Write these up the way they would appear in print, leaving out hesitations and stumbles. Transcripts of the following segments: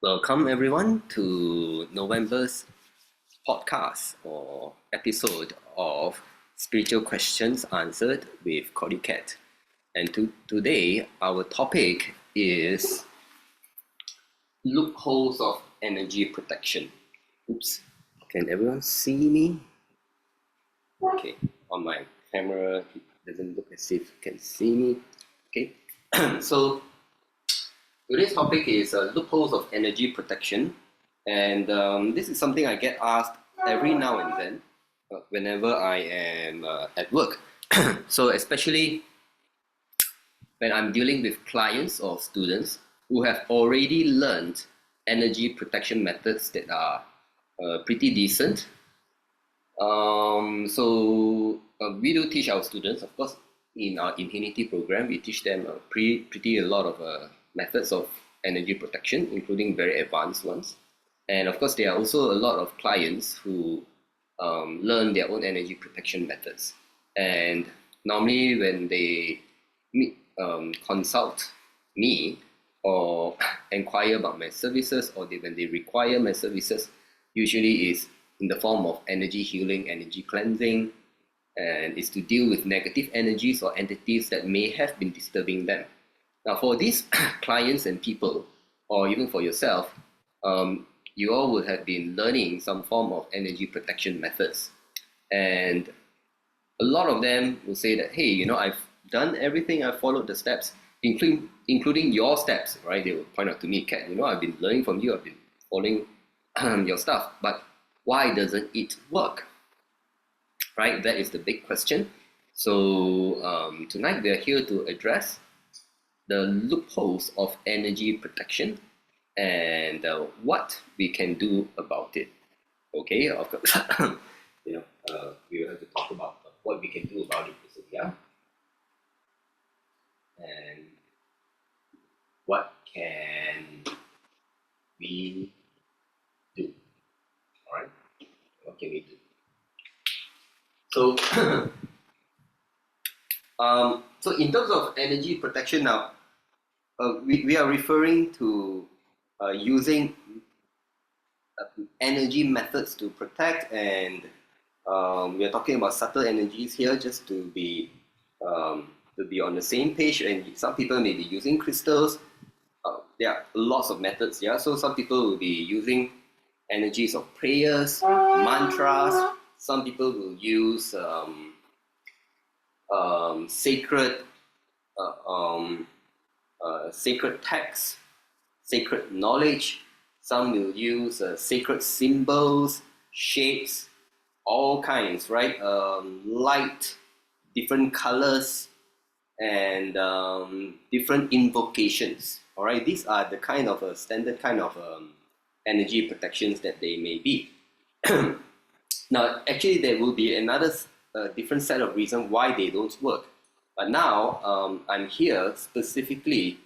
Welcome everyone to November's podcast or episode of Spiritual Questions Answered with CordyKet. And today our topic is loopholes of energy protection. Oops, can everyone see me? Okay, on my camera it doesn't look as if you can see me. Okay, so today's topic is loopholes of energy protection, and this is something I get asked every now and then whenever I am at work. So especially when I'm dealing with clients or students who have already learned energy protection methods that are pretty decent. We do teach our students, of course, in our Infinity program. We teach them pretty a lot of methods of energy protection, including very advanced ones. And of course, there are also a lot of clients who learn their own energy protection methods. And normally when they consult me or inquire about my services, or when they require my services, usually is in the form of energy healing, energy cleansing, and is to deal with negative energies or entities that may have been disturbing them. Now, for these clients and people, or even for yourself, you all would have been learning some form of energy protection methods. And a lot of them will say that, hey, you know, I've done everything, I've followed the steps, including your steps, right? They will point out to me, Kat, you know, I've been learning from you, I've been following your stuff, but why doesn't it work? Right? That is the big question. So tonight we are here to address the loopholes of energy protection and what we can do about it. Okay, of course, you know, we will have to talk about what we can do about it. So, yeah, and what can we do? All right, what can we do? So, so in terms of energy protection now, we are referring to using energy methods to protect, and we are talking about subtle energies here, just to be on the same page. And some people may be using crystals. There are lots of methods, yeah. So some people will be using energies of prayers, mantras. Some people will use sacred texts, sacred knowledge. Some will use sacred symbols, shapes, all kinds, right? Light, different colors, and different invocations. All right, these are the kind of standard kind of energy protections that they may be. Now, actually, there will be another different set of reasons why they don't work. But now, I'm here specifically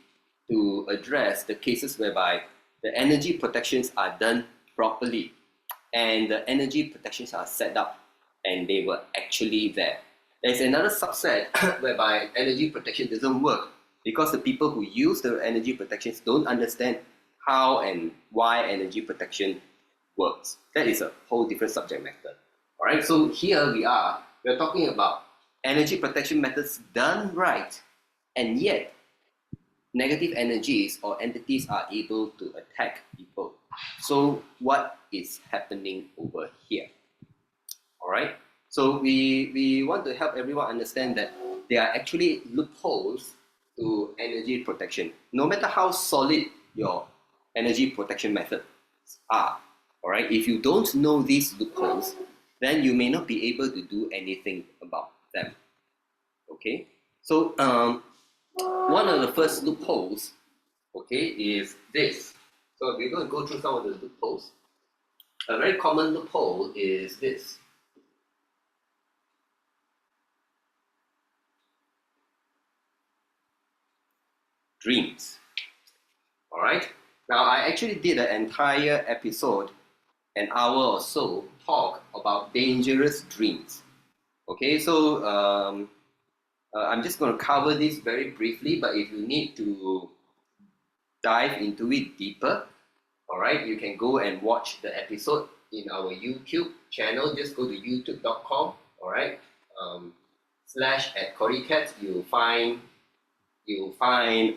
to address the cases whereby the energy protections are done properly, and the energy protections are set up, and they were actually there. There's another subset whereby energy protection doesn't work because the people who use the energy protections don't understand how and why energy protection works. That is a whole different subject matter. All right, so here we're talking about energy protection methods done right, and yet negative energies or entities are able to attack people. So what is happening over here? All right, so we want to help everyone understand that there are actually loopholes to energy protection. No matter how solid your energy protection methods are, all right, if you don't know these loopholes, then you may not be able to do anything about them. Okay, so one of the first loopholes, okay, is this. So we're going to go through some of the loopholes. A very common loophole is this. Dreams. All right. Now, I actually did an entire episode, an hour or so, talk about dangerous dreams. Okay, so I'm just going to cover this very briefly, but if you need to dive into it deeper, all All right, you can go and watch the episode in our YouTube channel. Just go to youtube.com. All right, /@CordyKet. You'll find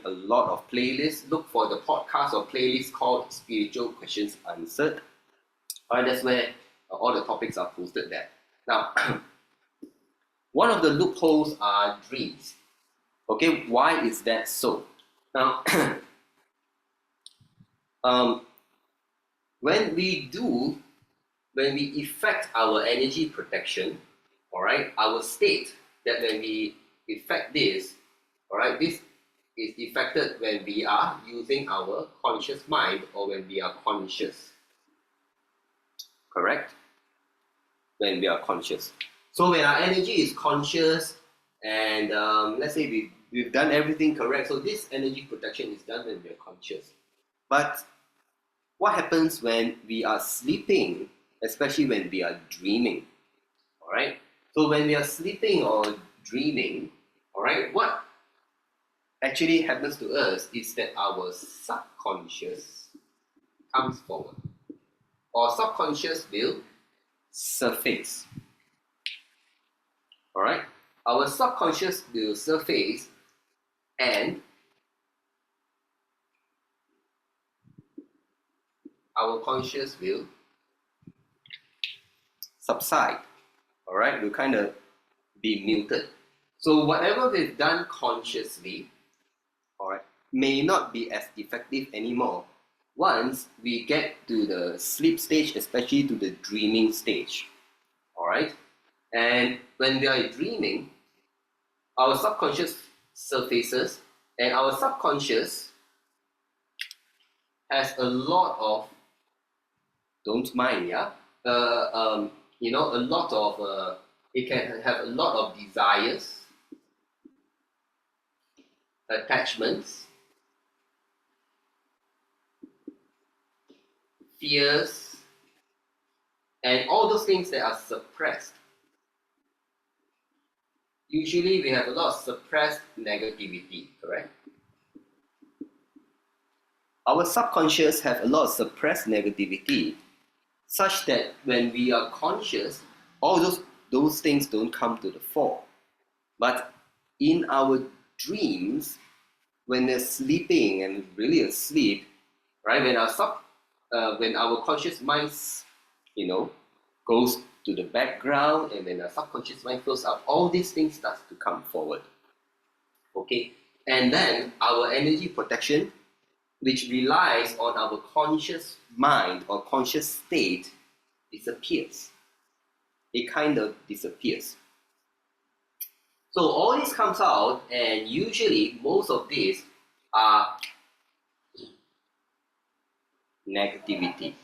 a lot of playlists. Look for the podcast or playlist called Spiritual Questions Answered. All right, that's where all the topics are posted there. Now, one of the loopholes are dreams. Okay, why is that so? Now, when we effect our energy protection, all right, our state that when we effect this, all right, this is effected when we are using our conscious mind or when we are conscious, correct? When we are conscious. So when our energy is conscious and let's say we've done everything correct, so this energy protection is done when we are conscious. But what happens when we are sleeping, especially when we are dreaming? All right. So when we are sleeping or dreaming, all right, what actually happens to us is that our subconscious comes forward. Our subconscious will surface. All right. Our subconscious will surface and our conscious will subside. All right, will kind of be muted. So whatever we've done consciously, all right, may not be as effective anymore once we get to the sleep stage, especially to the dreaming stage. All right, and when we are dreaming, our subconscious surfaces, and our subconscious has a lot of, don't mind, yeah, a lot of, it can have a lot of desires, attachments, fears, and all those things that are suppressed. Usually we have a lot of suppressed negativity, correct? Our subconscious have a lot of suppressed negativity such that when we are conscious, all those things don't come to the fore. But in our dreams, when we're sleeping and really asleep, right, when our conscious mind, goes to the background, and when our subconscious mind fills up, all these things start to come forward. Okay, and then our energy protection, which relies on our conscious mind or conscious state, disappears. It kind of disappears. So all this comes out, and usually most of these are negativity.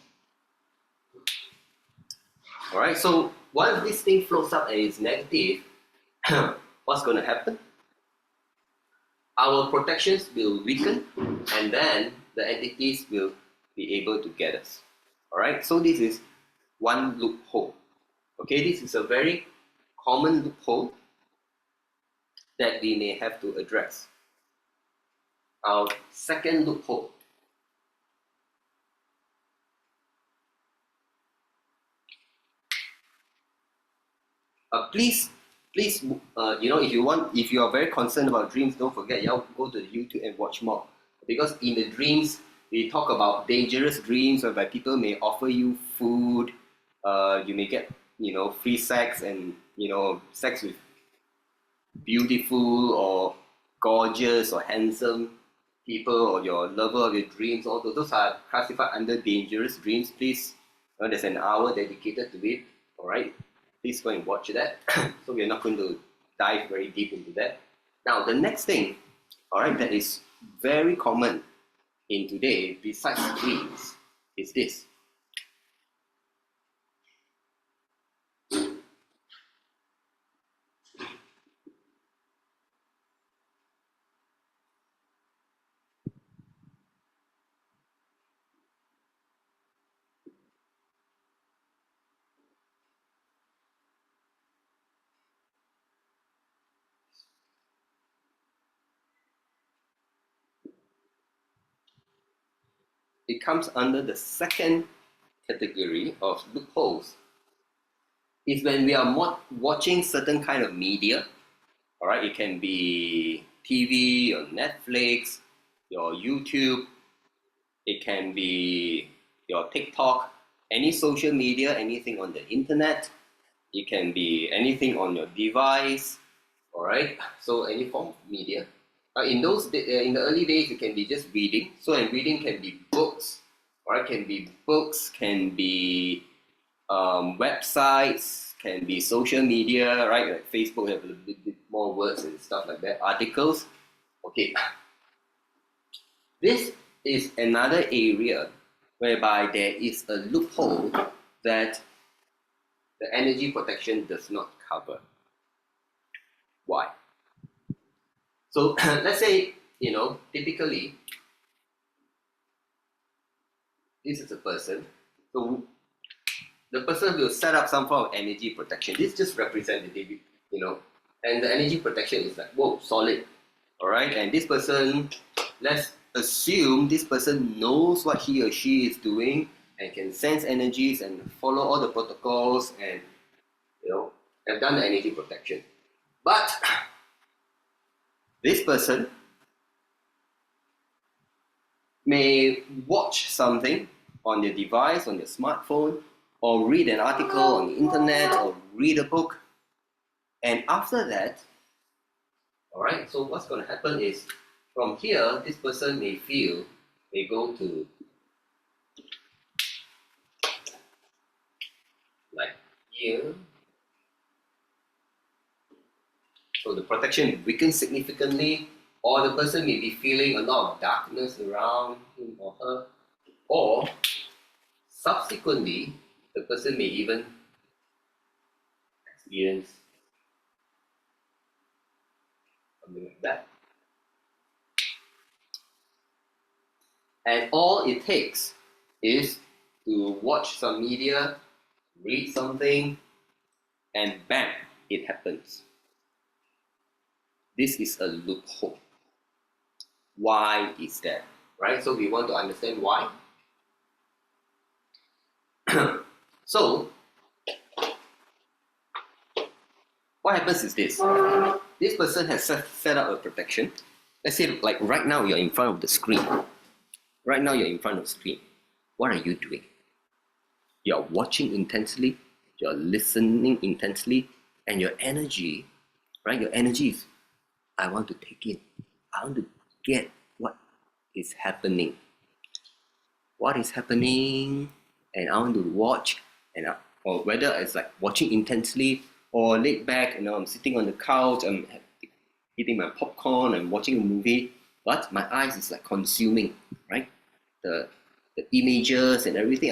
All right, so once this thing floats up and it's negative, what's going to happen? Our protections will weaken, and then the entities will be able to get us. All right, so this is one loophole. Okay, this is a very common loophole that we may have to address. Our second loophole. Please, if you are very concerned about dreams, don't forget, go to the YouTube and watch more. Because in the dreams, we talk about dangerous dreams whereby people may offer you food, you may get, free sex and, sex with beautiful or gorgeous or handsome people or your lover of your dreams. All those are classified under dangerous dreams. Please, there's an hour dedicated to it, all right? Please go and watch that. So we're not going to dive very deep into that. Now, the next thing, all right, that is very common in today, besides dreams, is this. it comes under the second category of loopholes. Is when we are watching certain kind of media. All right, it can be TV or Netflix, your YouTube, it can be your TikTok, any social media, anything on the internet. It can be anything on your device. All right, so any form of media. In the early days, it can be just reading. So, and reading can be books. All right, can be books, can be websites, can be social media, right? Like Facebook have a little bit more words and stuff like that. Articles. Okay. This is another area whereby there is a loophole that the energy protection does not cover. Why? So let's say, typically, this is a person. So the person will set up some form of energy protection. This is just representative, and the energy protection is like, whoa, solid. All right, and this person, let's assume this person knows what he or she is doing and can sense energies and follow all the protocols and, have done the energy protection. But this person may watch something on their device, on their smartphone, or read an article on the internet, or read a book. And after that, all right, so what's going to happen is, from here, this person may go to like here. So the protection weakens significantly, or the person may be feeling a lot of darkness around him or her, or subsequently, the person may even experience something like that. And all it takes is to watch some media, read something, and bam, it happens. This is a loophole. Why is that? Right? So we want to understand why. So, what happens is this. This person has set up a protection. Let's say, like right now, you're in front of the screen. Right now, you're in front of the screen. What are you doing? You're watching intensely, you're listening intensely, and your energy, right? Your energy is, I want to take in. I want to get what is happening. What is happening, and I want to watch, or whether it's like watching intensely or laid back, I'm sitting on the couch, I'm eating my popcorn, I'm watching a movie, but my eyes is like consuming, right? The images and everything,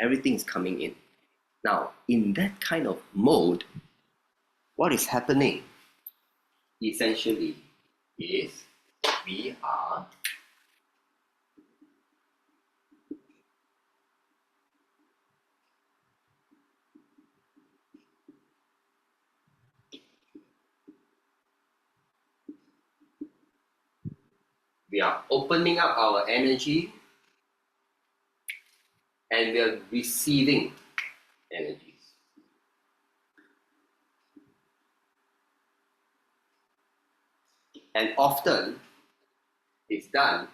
everything is coming in. Now, in that kind of mode, what is happening essentially is we are opening up our energy and we are receiving energies. And often it's done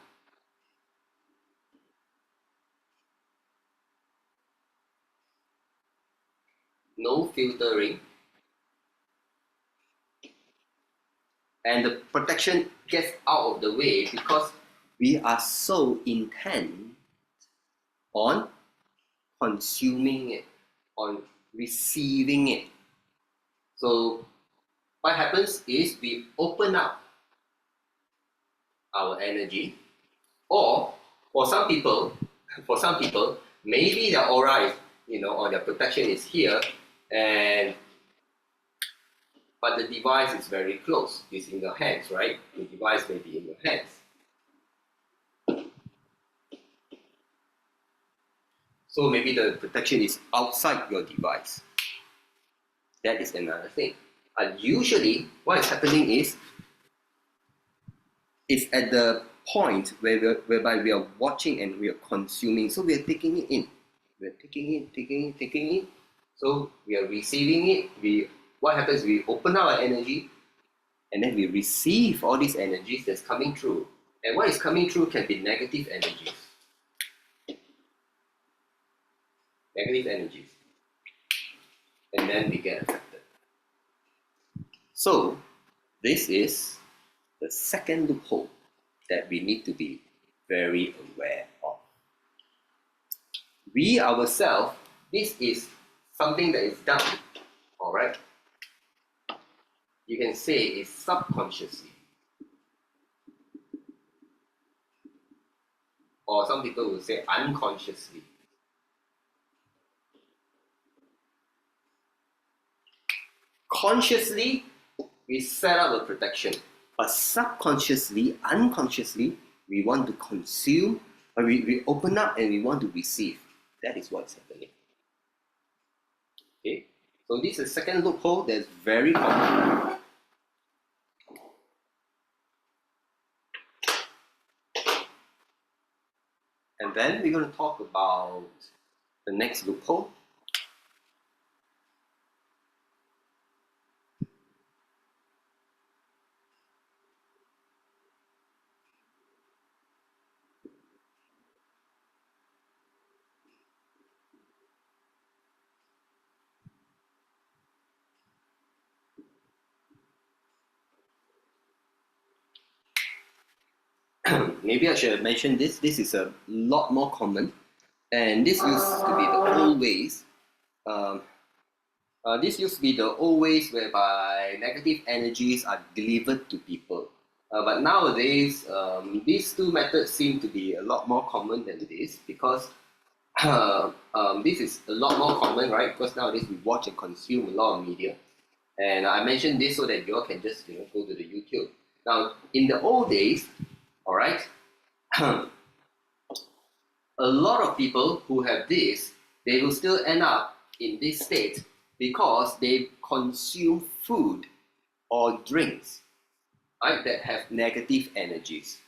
no filtering, and the protection gets out of the way because we are so intent on consuming it, on receiving it. So what happens is we open up our energy, or for some people, maybe their aura is, or their protection is here, but the device is very close. It's in your hands, right? The device may be in your hands. So maybe the protection is outside your device. That is another thing. And usually, what is happening is, it's at the point whereby we are watching and we are consuming. So we are taking it in. We are taking it. So we are receiving it. What happens? We open our energy, and then we receive all these energies that's coming through. And what is coming through can be negative energies. Negative energies. And then we get affected. So this is the second loophole that we need to be very aware of. We ourselves, this is something that is done, all right? You can say it's subconsciously. Or some people will say unconsciously. Consciously, we set up a protection. But subconsciously, unconsciously, we want to consume, or we open up and we want to receive. That is what's happening. Okay? So this is the second loophole that's very common. And then we're going to talk about the next loophole. Maybe I should have mentioned this. This is a lot more common. And this used to be the old ways. This used to be the old ways whereby negative energies are delivered to people. But nowadays, these two methods seem to be a lot more common than this, because this is a lot more common, right? Because nowadays we watch and consume a lot of media. And I mentioned this so that you all can just go to the YouTube. Now, in the old days, all right, a lot of people who have this, they will still end up in this state because they consume food or drinks, right, that have negative energies.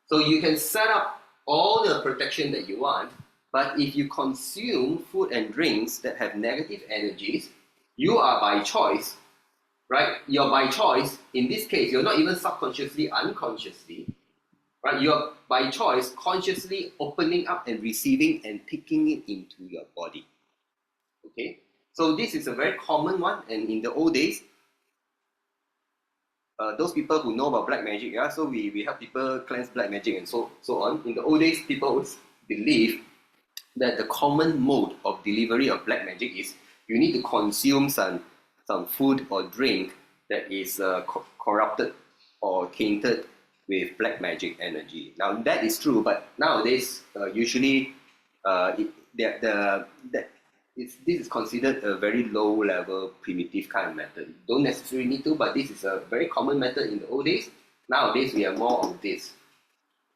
So you can set up all the protection that you want, but if you consume food and drinks that have negative energies, you are by choice, right? You're by choice. In this case, you're not even subconsciously, unconsciously, right? You're by choice consciously opening up and receiving and taking it into your body. Okay, so this is a very common one, and in the old days, those people who know about black magic, yeah, so we help people cleanse black magic and so on. In the old days, people believe that the common mode of delivery of black magic is you need to consume some food or drink that is corrupted or tainted with black magic energy. Now that is true, but nowadays usually this is considered a very low level primitive kind of method. You don't necessarily need to, but this is a very common method in the old days. Nowadays we have more of this.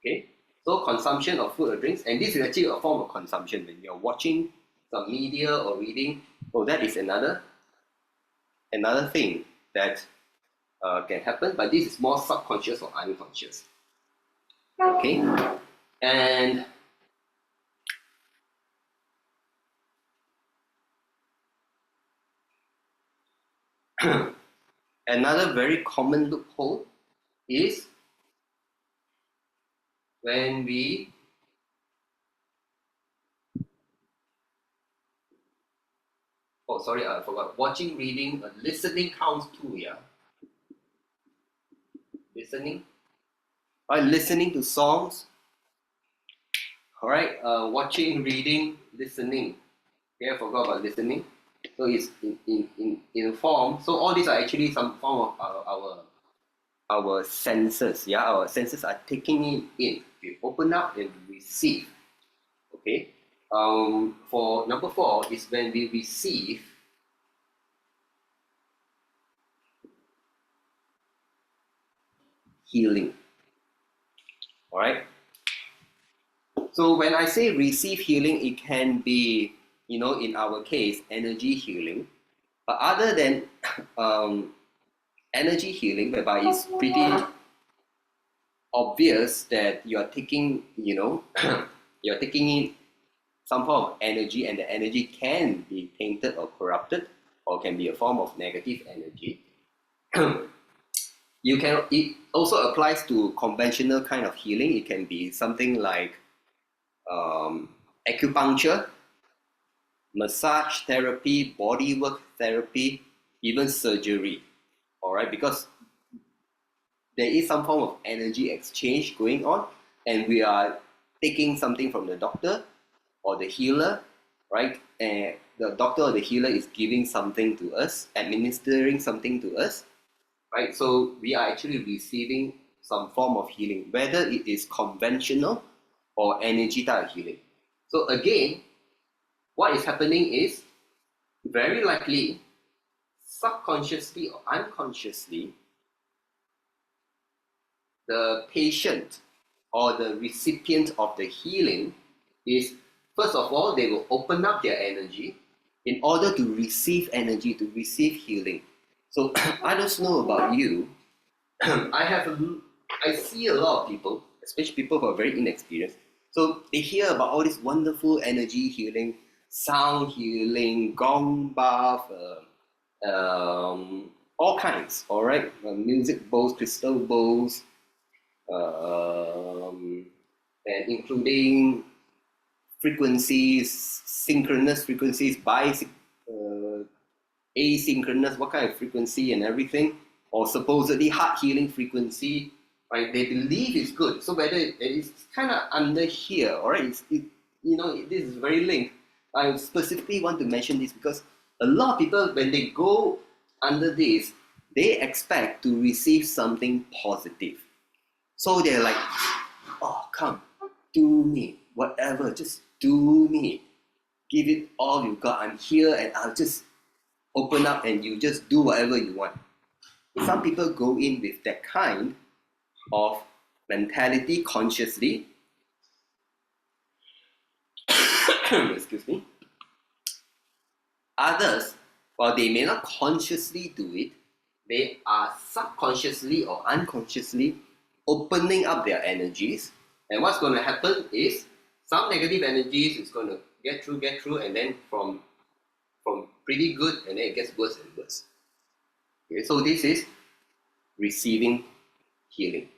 Okay, so consumption of food or drinks, and this is actually a form of consumption when you're watching some media or reading. Oh, that is another thing that can happen, but this is more subconscious or unconscious. Okay, and another very common loophole is when we oh sorry, I forgot. Watching, reading, listening counts too, yeah. Listening. Alright, listening to songs. Alright, watching, reading, listening. Okay, I forgot about listening. So it's in a form. So all these are actually some form of our senses. Yeah, our senses are taking it in. We open up and receive. Okay. For number 4 is when we receive healing. All right. So when I say receive healing, it can be, in our case, energy healing. But other than energy healing, whereby it's pretty obvious that you are taking, you're taking in some form of energy, and the energy can be tainted or corrupted, or can be a form of negative energy. It also applies to conventional kind of healing. It can be something like acupuncture, massage therapy, bodywork therapy, even surgery. All right, because there is some form of energy exchange going on, and we are taking something from the doctor or the healer, right? And the doctor or the healer is giving something to us, administering something to us, right? So we are actually receiving some form of healing, whether it is conventional or energy type healing. So again, what is happening is very likely subconsciously or unconsciously, the patient or the recipient of the healing is, first of all, they will open up their energy in order to receive energy, to receive healing. So I don't know about you. I see a lot of people, especially people who are very inexperienced. So they hear about all this wonderful energy healing, sound healing, gong bath, all kinds. All right, music bowls, crystal bowls, and including frequencies, synchronous frequencies, asynchronous, what kind of frequency and everything, or supposedly heart healing frequency, right? They believe it's good. So whether it's kind of under here, all right? This is very linked. I specifically want to mention this because a lot of people, when they go under this, they expect to receive something positive. So they're like, oh, come, do me, whatever, just do me. Give it all you got. I'm here and I'll just open up and you just do whatever you want. Some people go in with that kind of mentality consciously. Excuse me. Others, while they may not consciously do it, they are subconsciously or unconsciously opening up their energies. And what's going to happen is some negative energies is going to get through, and then from pretty good, and then it gets worse and worse. Okay, so this is receiving healing.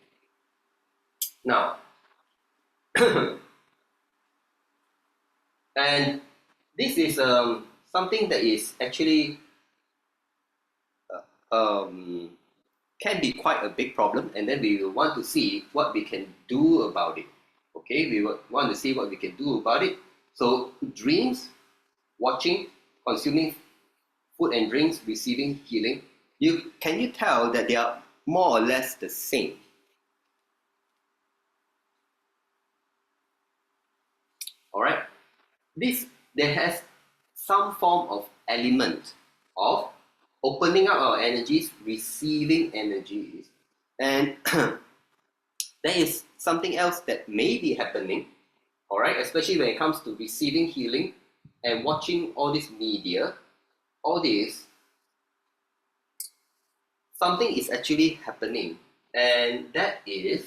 Now, and this is something that is actually can be quite a big problem, and then we will want to see what we can do about it. Okay, we will want to see what we can do about it. So dreams, watching, consuming food and drinks, receiving healing, can you tell that they are more or less the same? All right, there has some form of element of opening up our energies, receiving energies, and there is something else that may be happening, all right, especially when it comes to receiving healing and watching all this media, all this, something is actually happening, and that is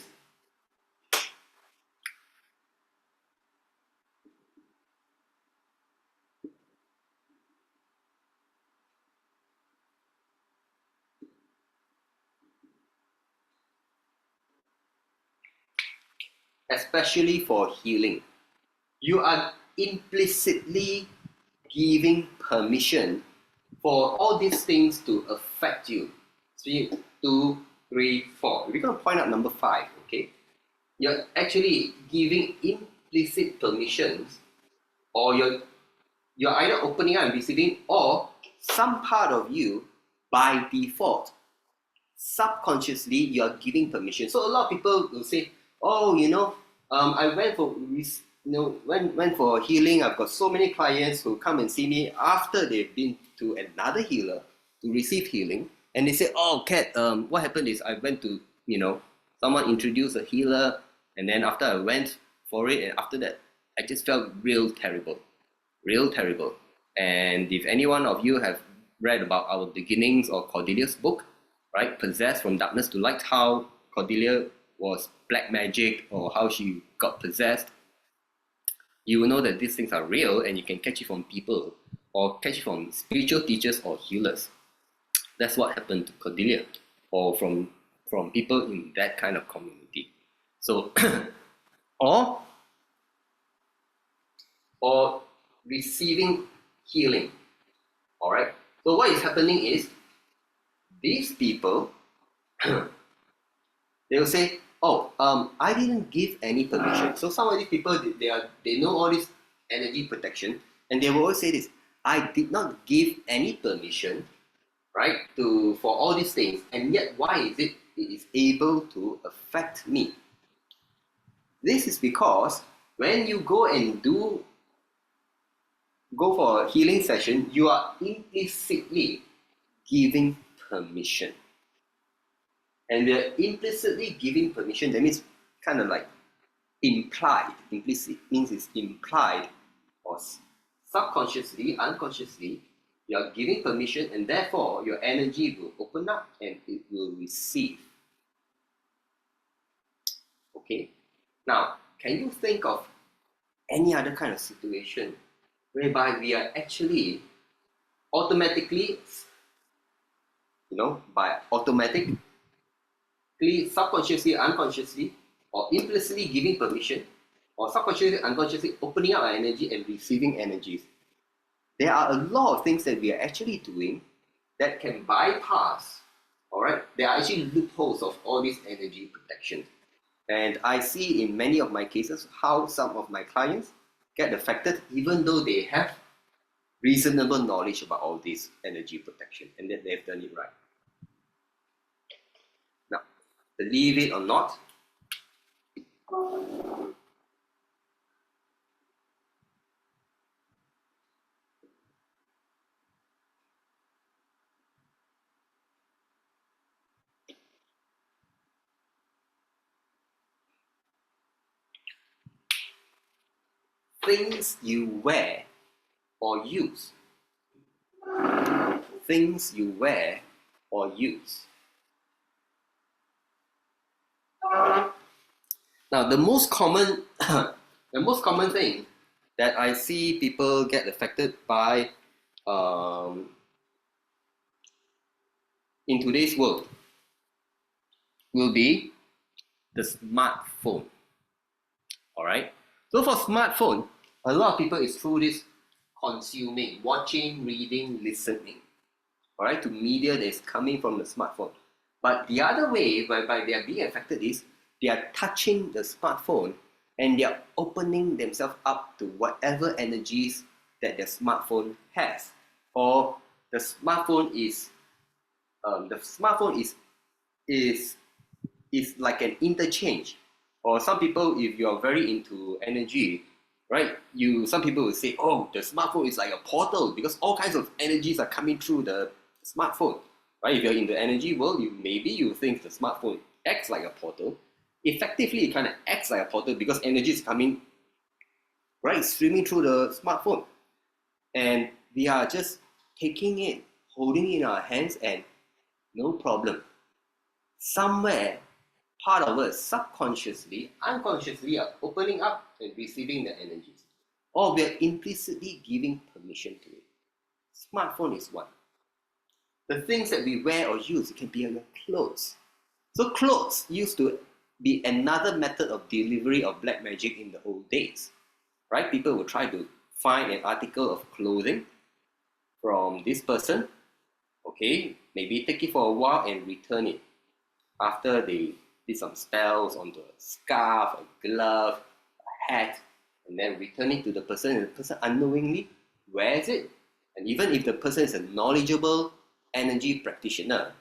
especially for healing, you are implicitly giving permission for all these things to affect you. 3, 2, 3, 4. We're going to point out number 5, okay? You're actually giving implicit permissions, or you're either opening up and receiving, or some part of you, by default, subconsciously, you're giving permission. So a lot of people will say, oh, I went for healing. I've got so many clients who come and see me after they've been to another healer to receive healing, and they say, oh, Kat, what happened is I went to, someone introduced a healer, and then after I went for it, and after that, I just felt real terrible. And if any one of you have read about our beginnings or Cordelia's book, right, Possessed from Darkness to Light, how Cordelia was black magic or how she got possessed, you will know that these things are real and you can catch it from people or catch it from spiritual teachers or healers. That's what happened to Cordelia, or from people in that kind of community. So, or receiving healing. All right. So what is happening is these people they will say, "Oh, I didn't give any permission." So some of these people they know all this energy protection, and they will always say this: "I did not give any permission, right, for all these things, and yet why is it is able to affect me?" This is because when you go for a healing session, you are implicitly giving permission. And we are implicitly giving permission. That means kind of like implied. Implicit means it's implied, or subconsciously, unconsciously, you are giving permission, and therefore your energy will open up and it will receive. Okay? Now, can you think of any other kind of situation whereby we are actually automatically, subconsciously, unconsciously, or implicitly giving permission, or subconsciously, unconsciously opening up our energy and receiving energies? There are a lot of things that we are actually doing that can bypass, all right? There are actually loopholes of all this energy protection. And I see in many of my cases how some of my clients get affected even though they have reasonable knowledge about all this energy protection and that they've done it right. Now, believe it or not, things you wear or use. Things you wear or use. Now, the most common thing that I see people get affected by in today's world will be the smartphone. All right. So for smartphone, a lot of people is through this consuming, watching, reading, listening. All right, to media that is coming from the smartphone. But the other way whereby they are being affected is they are touching the smartphone and they are opening themselves up to whatever energies that the smartphone has, or the smartphone is like an interchange. Or some people, if you are very into energy, right? Some people will say, "Oh, the smartphone is like a portal because all kinds of energies are coming through the smartphone." Right? If you're in the energy world, you think the smartphone acts like a portal. Effectively, it kind of acts like a portal because energy is coming, right, streaming through the smartphone, and we are just taking it, holding it in our hands, and no problem. Somewhere, part of us subconsciously, unconsciously are opening up and receiving the energies, or we are implicitly giving permission to it. Smartphone is one. The things that we wear or use, it can be on your clothes. So clothes used to be another method of delivery of black magic in the old days, right? People would try to find an article of clothing from this person, okay, maybe take it for a while and return it after they did some spells onto a scarf, a glove, a hat, and then return it to the person, and the person unknowingly wears it. And even if the person is a knowledgeable energy practitioner,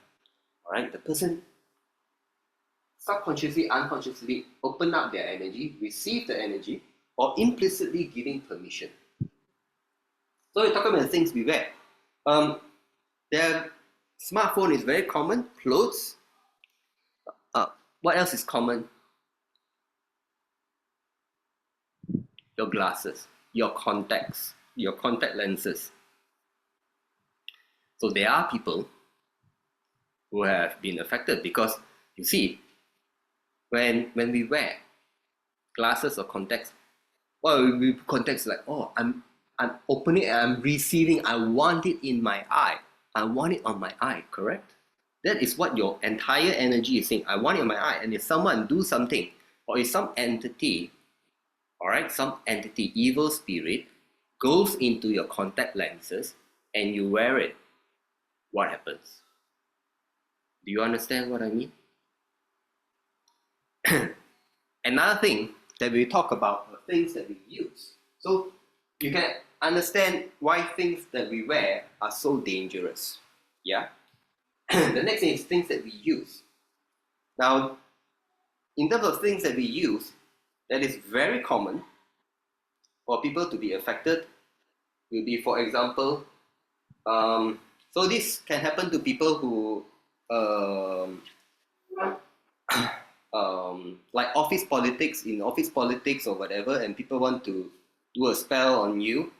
all right, the person subconsciously, unconsciously open up their energy, receive the energy, or implicitly giving permission. So we're talking about the things we wear. Their smartphone is very common, clothes. What else is common? Your glasses, your contacts, your contact lenses. So there are people who have been affected because, you see, When we wear glasses or contacts, well, we contacts like, oh, I'm opening and I'm receiving. I want it in my eye. I want it on my eye. Correct? That is what your entire energy is saying. I want it on my eye. And if someone do something, or if some entity, all right, some entity, evil spirit, goes into your contact lenses and you wear it, what happens? Do you understand what I mean? Another thing that we talk about are things that we use. So you can understand why things that we wear are so dangerous. Yeah? The next thing is things that we use. Now, in terms of things that we use, that is very common for people to be affected will be, for example, so this can happen to people who like office politics, in office politics or whatever, and people want to do a spell on you,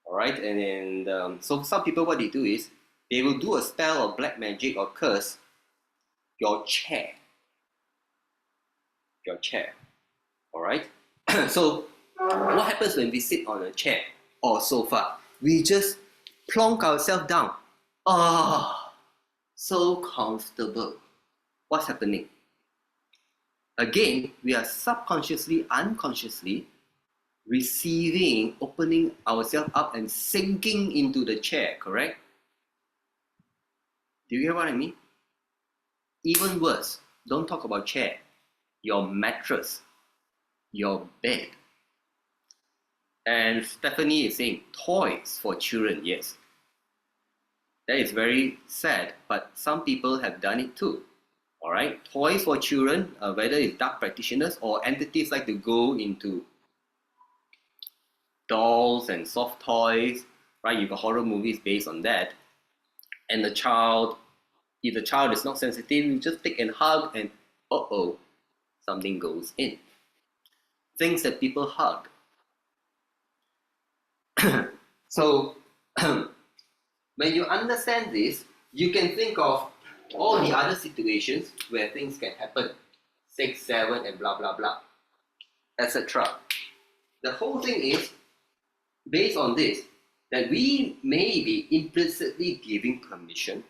all right? And then, so some people, what they do is they will do a spell or black magic or curse your chair, all right? So what happens when we sit on a chair or sofa? We just plonk ourselves down. Ah, so comfortable. What's happening? Again, we are subconsciously, unconsciously receiving, opening ourselves up and sinking into the chair, correct? Do you hear what I mean? Even worse, don't talk about chair, your mattress, your bed. And Stephanie is saying toys for children, yes. That is very sad, but some people have done it too. All right, toys for children, whether it's dark practitioners or entities like to go into dolls and soft toys, right? You've got horror movies based on that. And the child, if the child is not sensitive, you just take and hug and uh-oh, something goes in. Things that people hug. So when you understand this, you can think of all the other situations where things can happen. 6, 7, and blah, blah, blah, etc. The whole thing is based on this, that we may be implicitly giving permission,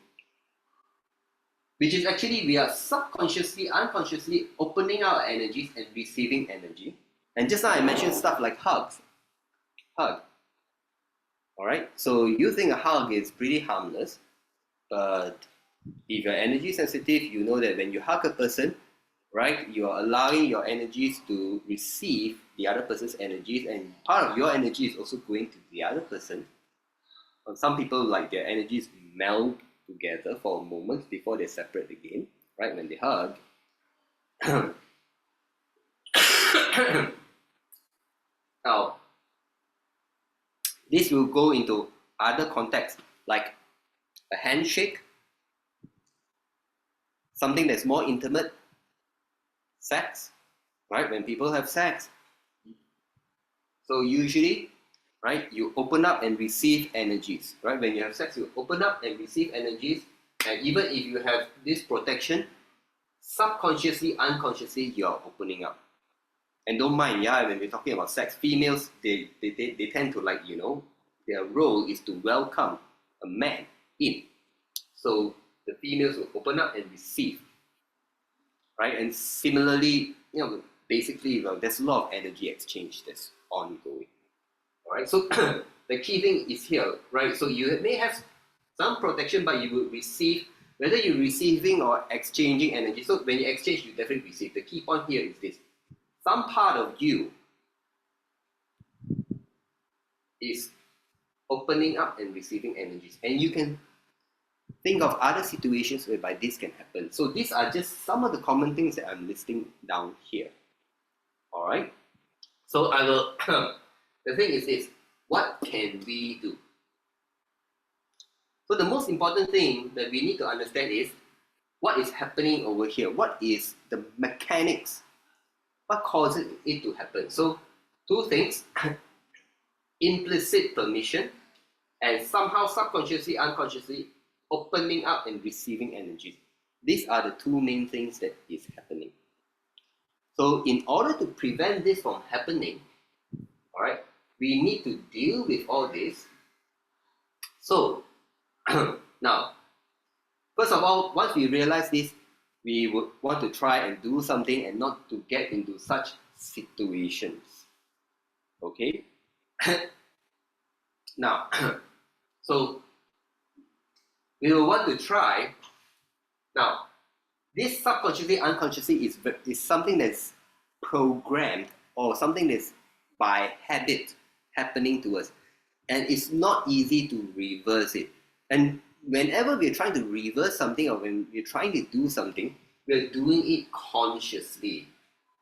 which is actually we are subconsciously, unconsciously opening our energies and receiving energy. And just now I mentioned stuff like hug. All right, so you think a hug is pretty harmless, but if you're energy sensitive, you know that when you hug a person, right, you're allowing your energies to receive the other person's energies, and part of your energy is also going to the other person. Some people, like, their energies meld together for moments before they separate again, right, when they hug. Now, this will go into other contexts, like a handshake, something that's more intimate, sex, right? When people have sex. So usually, right, you open up and receive energies, right? When you have sex, you open up and receive energies. And even if you have this protection, subconsciously, unconsciously, you're opening up. And don't mind, yeah, when we're talking about sex, females, they tend to, like, their role is to welcome a man in. So the females will open up and receive, right? And similarly, basically, there's a lot of energy exchange that's ongoing. All right, so the key thing is here, right? So you may have some protection, but you will receive, whether you're receiving or exchanging energy. So when you exchange, you definitely receive. The key point here is this: some part of you is opening up and receiving energies, and you can think of other situations whereby this can happen. So these are just some of the common things that I'm listing down here. All right. So I will. The thing is this: what can we do? So the most important thing that we need to understand is what is happening over here. What is the mechanics? What causes it to happen? So two things: implicit permission, and somehow subconsciously, unconsciously opening up and receiving energies. These are the two main things that is happening. So in order to prevent this from happening, all right, we need to deal with all this. So now, first of all, once we realize this, we would want to try and do something and not to get into such situations. Okay? Now, so we will want to try. Now, this subconsciously, unconsciously is something that's programmed or something that's by habit happening to us. And it's not easy to reverse it. And whenever we're trying to reverse something or when we're trying to do something, we're doing it consciously.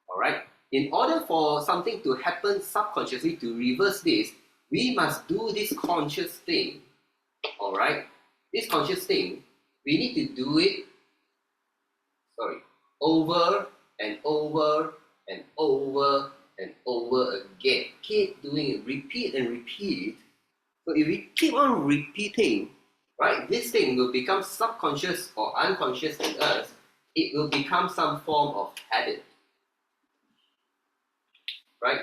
All right? In order for something to happen subconsciously to reverse this, we must do this conscious thing. All right? This conscious thing, we need to do it over and over and over and over again. Keep doing it, repeat and repeat. So if we keep on repeating, right, this thing will become subconscious or unconscious in us. It will become some form of habit. Right?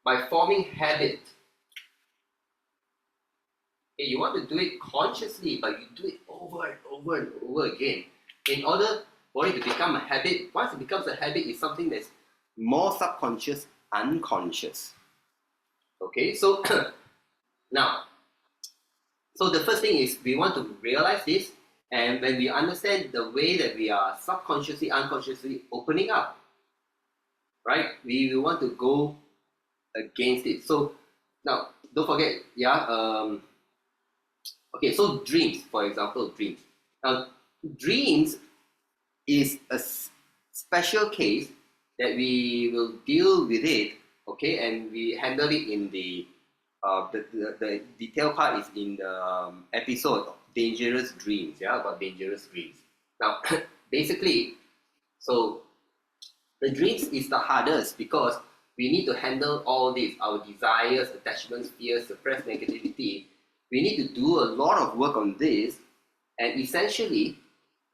By forming habit. Okay, you want to do it consciously, but you do it over and over and over again. In order for it to become a habit, once it becomes a habit, it's something that's more subconscious, unconscious. Okay, so now, so the first thing is we want to realize this, and when we understand the way that we are subconsciously, unconsciously opening up, right, we will want to go against it. So now, don't forget, okay, so dreams, for example, dreams. Now, dreams is a special case that we will deal with it, okay, and we handle it in the detail part is in the episode Dangerous Dreams, about dangerous dreams. Now, basically, so the dreams is the hardest because we need to handle all this, our desires, attachments, fears, suppressed negativity. We need to do a lot of work on this, and essentially,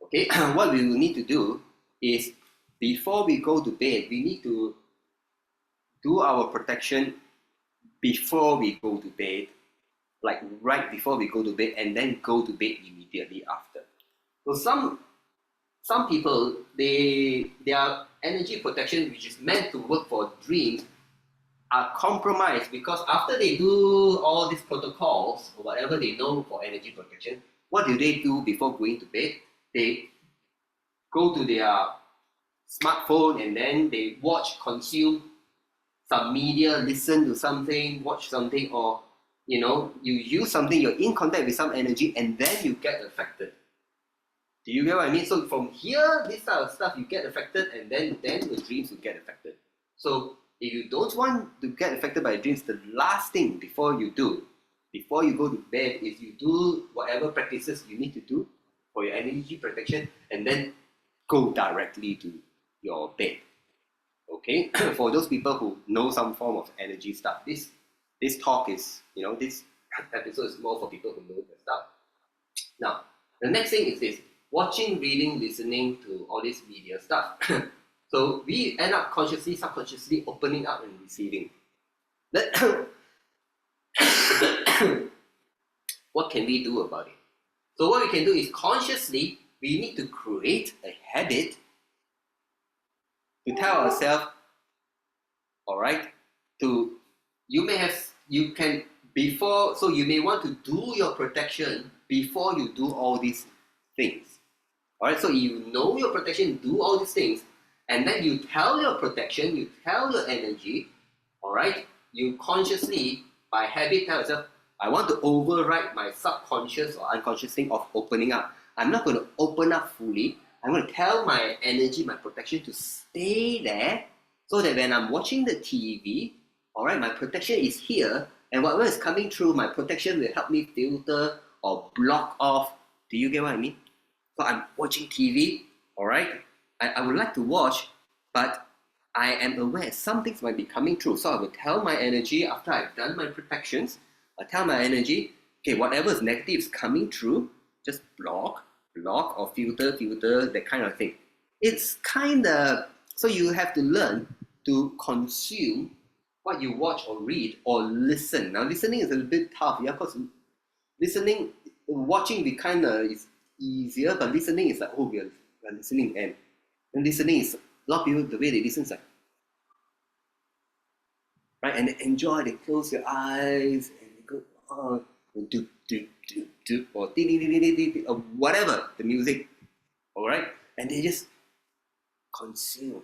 okay, what we will need to do is before we go to bed, we need to do our protection before we go to bed, like right before we go to bed, and then go to bed immediately after. So some people, their energy protection, which is meant to work for dreams, are compromised because after they do all these protocols or whatever they know for energy protection, what do they do before going to bed? They go to their smartphone and then they watch, consume some media, listen to something, watch something, or you use something, you're in contact with some energy, and then you get affected. Do you get what I mean? So from here, this type of stuff, you get affected, and then the dreams will get affected. So if you don't want to get affected by dreams, the last thing before you go to bed, is you do whatever practices you need to do for your energy protection, and then go directly to your bed. Okay, for those people who know some form of energy stuff, this talk is, this episode is more for people who know the stuff. Now, the next thing is this: watching, reading, listening to all this media stuff. So we end up consciously, subconsciously opening up and receiving. What can we do about it? So what we can do is consciously, we need to create a habit to tell ourselves, all right, you may want to do your protection before you do all these things. All right, so you know your protection, do all these things, and then you tell your protection, you tell your energy, all right, you consciously, by habit, tell yourself, I want to override my subconscious or unconscious thing of opening up. I'm not going to open up fully. I'm going to tell my energy, my protection to stay there, so that when I'm watching the TV, all right, my protection is here, and whatever is coming through, my protection will help me filter or block off. Do you get what I mean? So I'm watching TV, all right? I would like to watch, but I am aware some things might be coming through. So I will tell my energy after I've done my protections, I tell my energy, okay, whatever is negative is coming through, just block or filter, that kind of thing. It's kind of So you have to learn to consume what you watch or read or listen. Now, listening is a little bit tough, yeah, because watching we kind of is easier, but listening is like, oh, we're listening, and listening is, a lot of people, the way they listen is like, right, and they enjoy, they close your eyes, and they go, oh, do, or or whatever, the music, all right, and they just consume.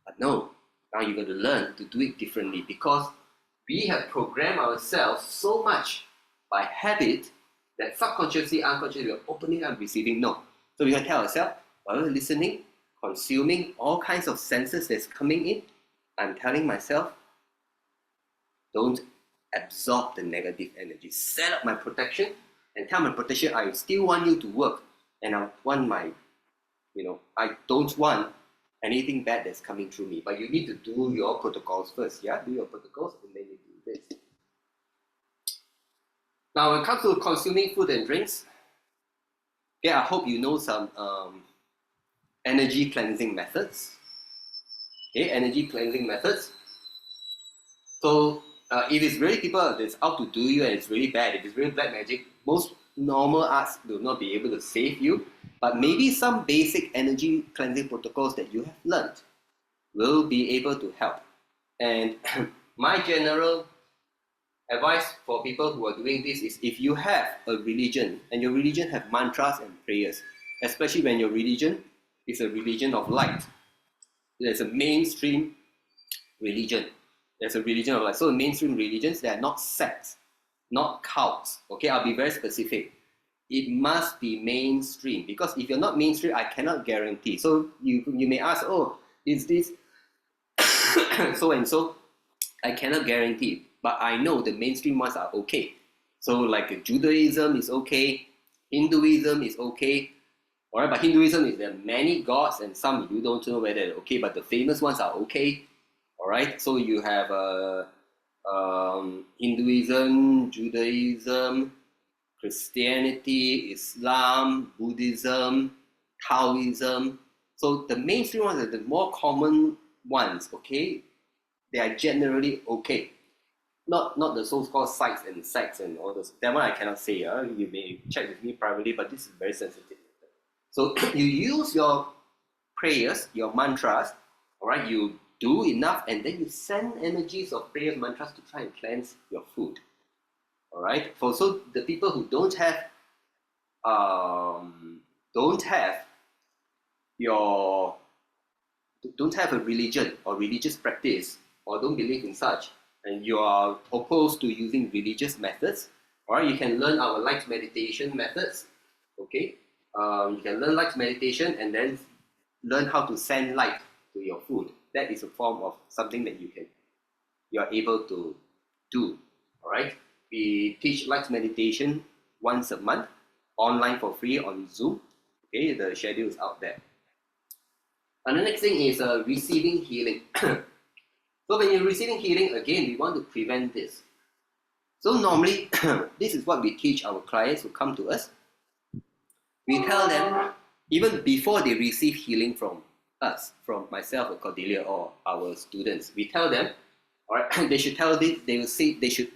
But no, now you're going to learn to do it differently, because we have programmed ourselves so much by habit that subconsciously, unconsciously, we're opening up, receiving. No. So we can tell ourselves, while we're listening, consuming all kinds of senses that's coming in, I'm telling myself, don't absorb the negative energy. Set up my protection and tell my protection, I still want you to work, and I want my, I don't want anything bad that's coming through me. But you need to do your protocols first. Yeah, do your protocols and then you do this. Now, when it comes to consuming food and drinks, I hope you know some energy cleansing methods. Okay, energy cleansing methods. So if it's really people that's out to do you and it's really bad, if it's really black magic, most normal arts will not be able to save you. But maybe some basic energy cleansing protocols that you have learned will be able to help. And my general advice for people who are doing this is, if you have a religion and your religion have mantras and prayers, especially when your religion is a religion of light, there's a mainstream religion. There's a religion of light. So mainstream religions, they are not sects, not cults. Okay, I'll be very specific. It must be mainstream, because if you're not mainstream, I cannot guarantee. So you may ask, oh, is this so and so? I cannot guarantee, but I know the mainstream ones are okay. So like Judaism is okay, Hinduism is okay, all right. But Hinduism is there are many gods, and some you don't know whether they're okay, but the famous ones are okay, all right. So you have Hinduism, Judaism, Christianity, Islam, Buddhism, Taoism. So the mainstream ones are the more common ones, okay? They are generally okay. Not the so-called sites and sects and all those. That one I cannot say. You may check with me privately, but this is very sensitive. So you use your prayers, your mantras, all right? You do enough, and then you send energies of prayers, mantras to try and cleanse your food. All right. So the people who don't have a religion or religious practice, or don't believe in such, and you are opposed to using religious methods, all right, you can learn our light meditation methods. Okay, you can learn light meditation and then learn how to send light to your food. That is a form of something that you are able to do. All right. We teach light meditation once a month, online for free on Zoom. Okay, the schedule is out there. And the next thing is receiving healing. So when you're receiving healing, again, we want to prevent this. So normally, this is what we teach our clients who come to us. We tell them, even before they receive healing from us, from myself or Cordelia or our students, we tell them, all right, they should tell this, they should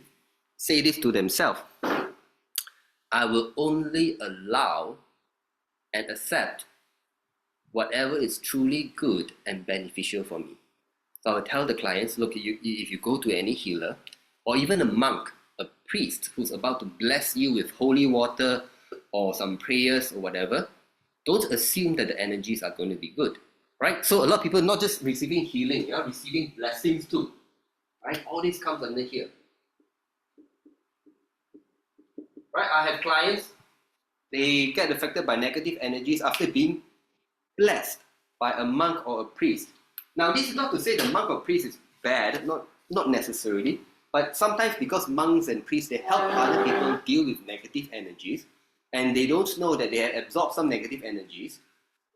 say this to themselves: I will only allow and accept whatever is truly good and beneficial for me. So I will tell the clients, look, if you go to any healer, or even a monk, a priest who's about to bless you with holy water or some prayers or whatever, don't assume that the energies are going to be good, right? So a lot of people not just receiving healing, receiving blessings too, right? All this comes under here. Right? I have clients, they get affected by negative energies after being blessed by a monk or a priest. Now, this is not to say the monk or priest is bad, not necessarily, but sometimes because monks and priests, they help other people deal with negative energies, and they don't know that they have absorbed some negative energies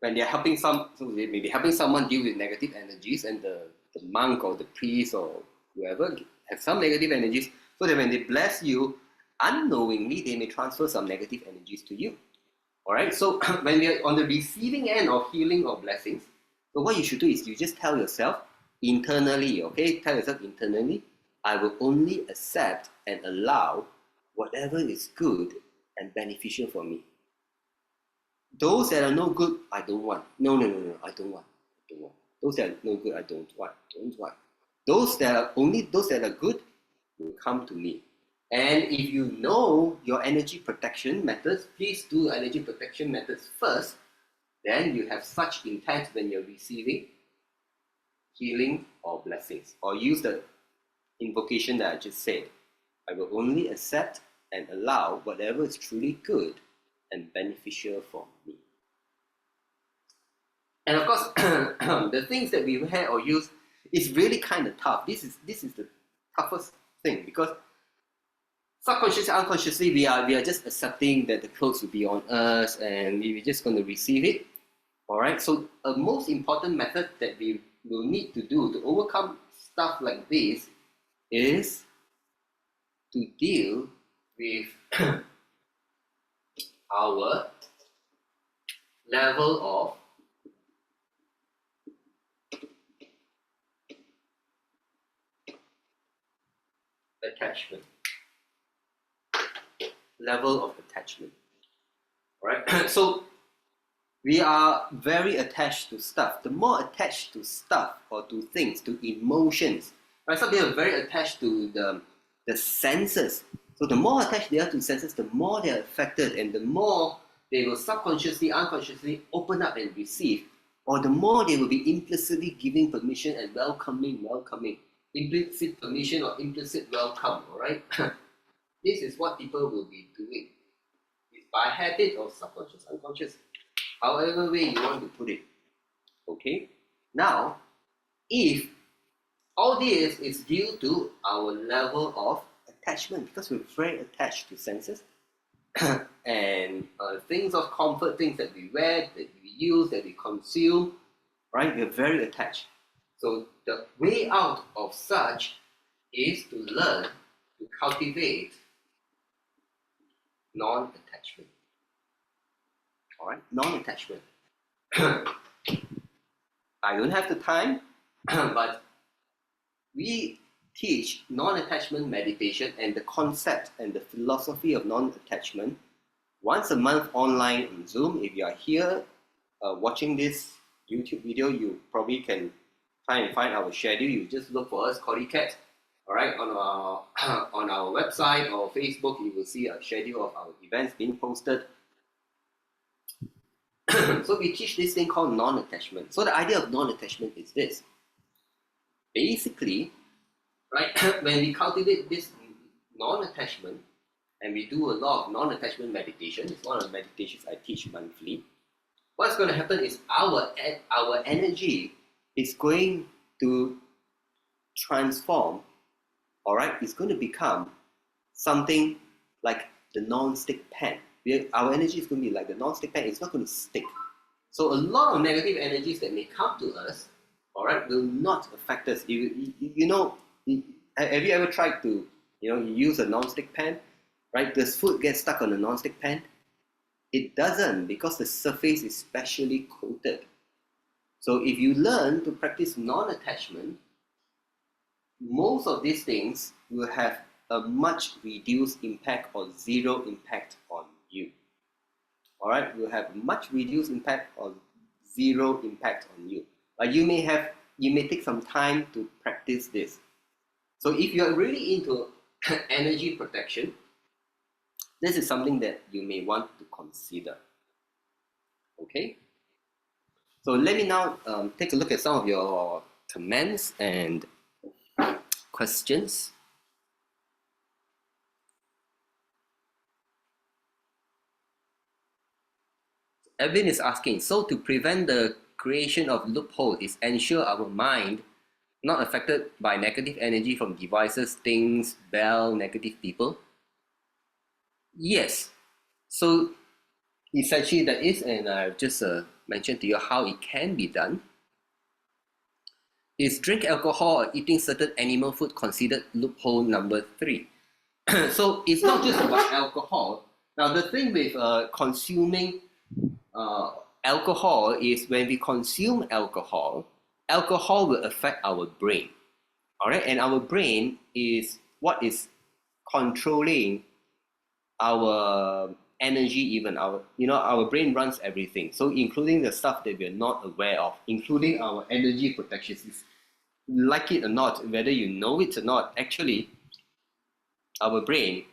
when they're helping so they may be helping someone deal with negative energies, and the monk or the priest or whoever have some negative energies, so that when they bless you, unknowingly, they may transfer some negative energies to you. All right. So when we are on the receiving end of healing or blessings, So what you should do is you just tell yourself internally, okay? Tell yourself internally, I will only accept and allow whatever is good and beneficial for me. Those that are no good, I don't want. No, I don't want. I don't want. Those that are no good, I don't want. Don't want. Those that are only those that are good will come to me. And if you know your energy protection methods, please do energy protection methods first. Then you have such intent when you're receiving healing or blessings. Or use the invocation that I just said. I will only accept and allow whatever is truly good and beneficial for me. And of course, the things that we wear or use is really kind of tough. This is the toughest thing, because subconsciously, unconsciously, we are just accepting that the clothes will be on us and we're just going to receive it. All right. So a most important method that we will need to do to overcome stuff like this is to deal with our level of attachment. Level of attachment. All right. So we are very attached to stuff. The more attached to stuff or to things, to emotions, right? Some people are very attached to the senses. So the more attached they are to senses, the more they are affected, and the more they will subconsciously, unconsciously open up and receive, or the more they will be implicitly giving permission and welcoming. Implicit permission or implicit welcome, all right? This is what people will be doing. It's by habit or subconscious, unconscious, however way you want to put it. Okay? Now, if all this is due to our level of attachment, because we're very attached to senses and things of comfort, things that we wear, that we use, that we consume, right? We're very attached. So the way out of such is to learn to cultivate non-attachment. All right, non-attachment. I don't have the time, but we teach non-attachment meditation and the concept and the philosophy of non-attachment once a month online on Zoom. If you are here watching this YouTube video, you probably can try and find our schedule. You just look for us, CordyKet. All right, on our website or Facebook, you will see a schedule of our events being posted. So we teach this thing called non-attachment. So the idea of non-attachment is this. Basically, right, when we cultivate this non-attachment and we do a lot of non-attachment meditation, it's one of the meditations I teach monthly, what's going to happen is our energy is going to transform, all right? It's going to become something like the non-stick pan. Our energy is going to be like the non-stick pan. It's not going to stick. So a lot of negative energies that may come to us, all right, will not affect us. You know, have you ever tried to, you use a non-stick pan, right? Does food get stuck on a non-stick pan? It doesn't, because the surface is specially coated. So if you learn to practice non-attachment, most of these things will have a much reduced impact or zero impact on you. All right, will have much reduced impact or zero impact on you. But you may take some time to practice this. So if you are really into energy protection, this is something that you may want to consider. Okay. So let me now take a look at some of your comments and questions. Evan is asking, so to prevent the creation of loopholes is ensure our mind not affected by negative energy from devices, things, bell, negative people? Yes. So essentially that is, and I've just mentioned to you how it can be done. Is drink alcohol or eating certain animal food considered loophole number 3? So it's not just about alcohol. Now the thing with consuming alcohol is when we consume alcohol, alcohol will affect our brain. All right, and our brain is what is controlling our energy, even our brain runs everything. So including the stuff that we're not aware of, including our energy protection systems. Like it or not, whether you know it or not, actually, our brain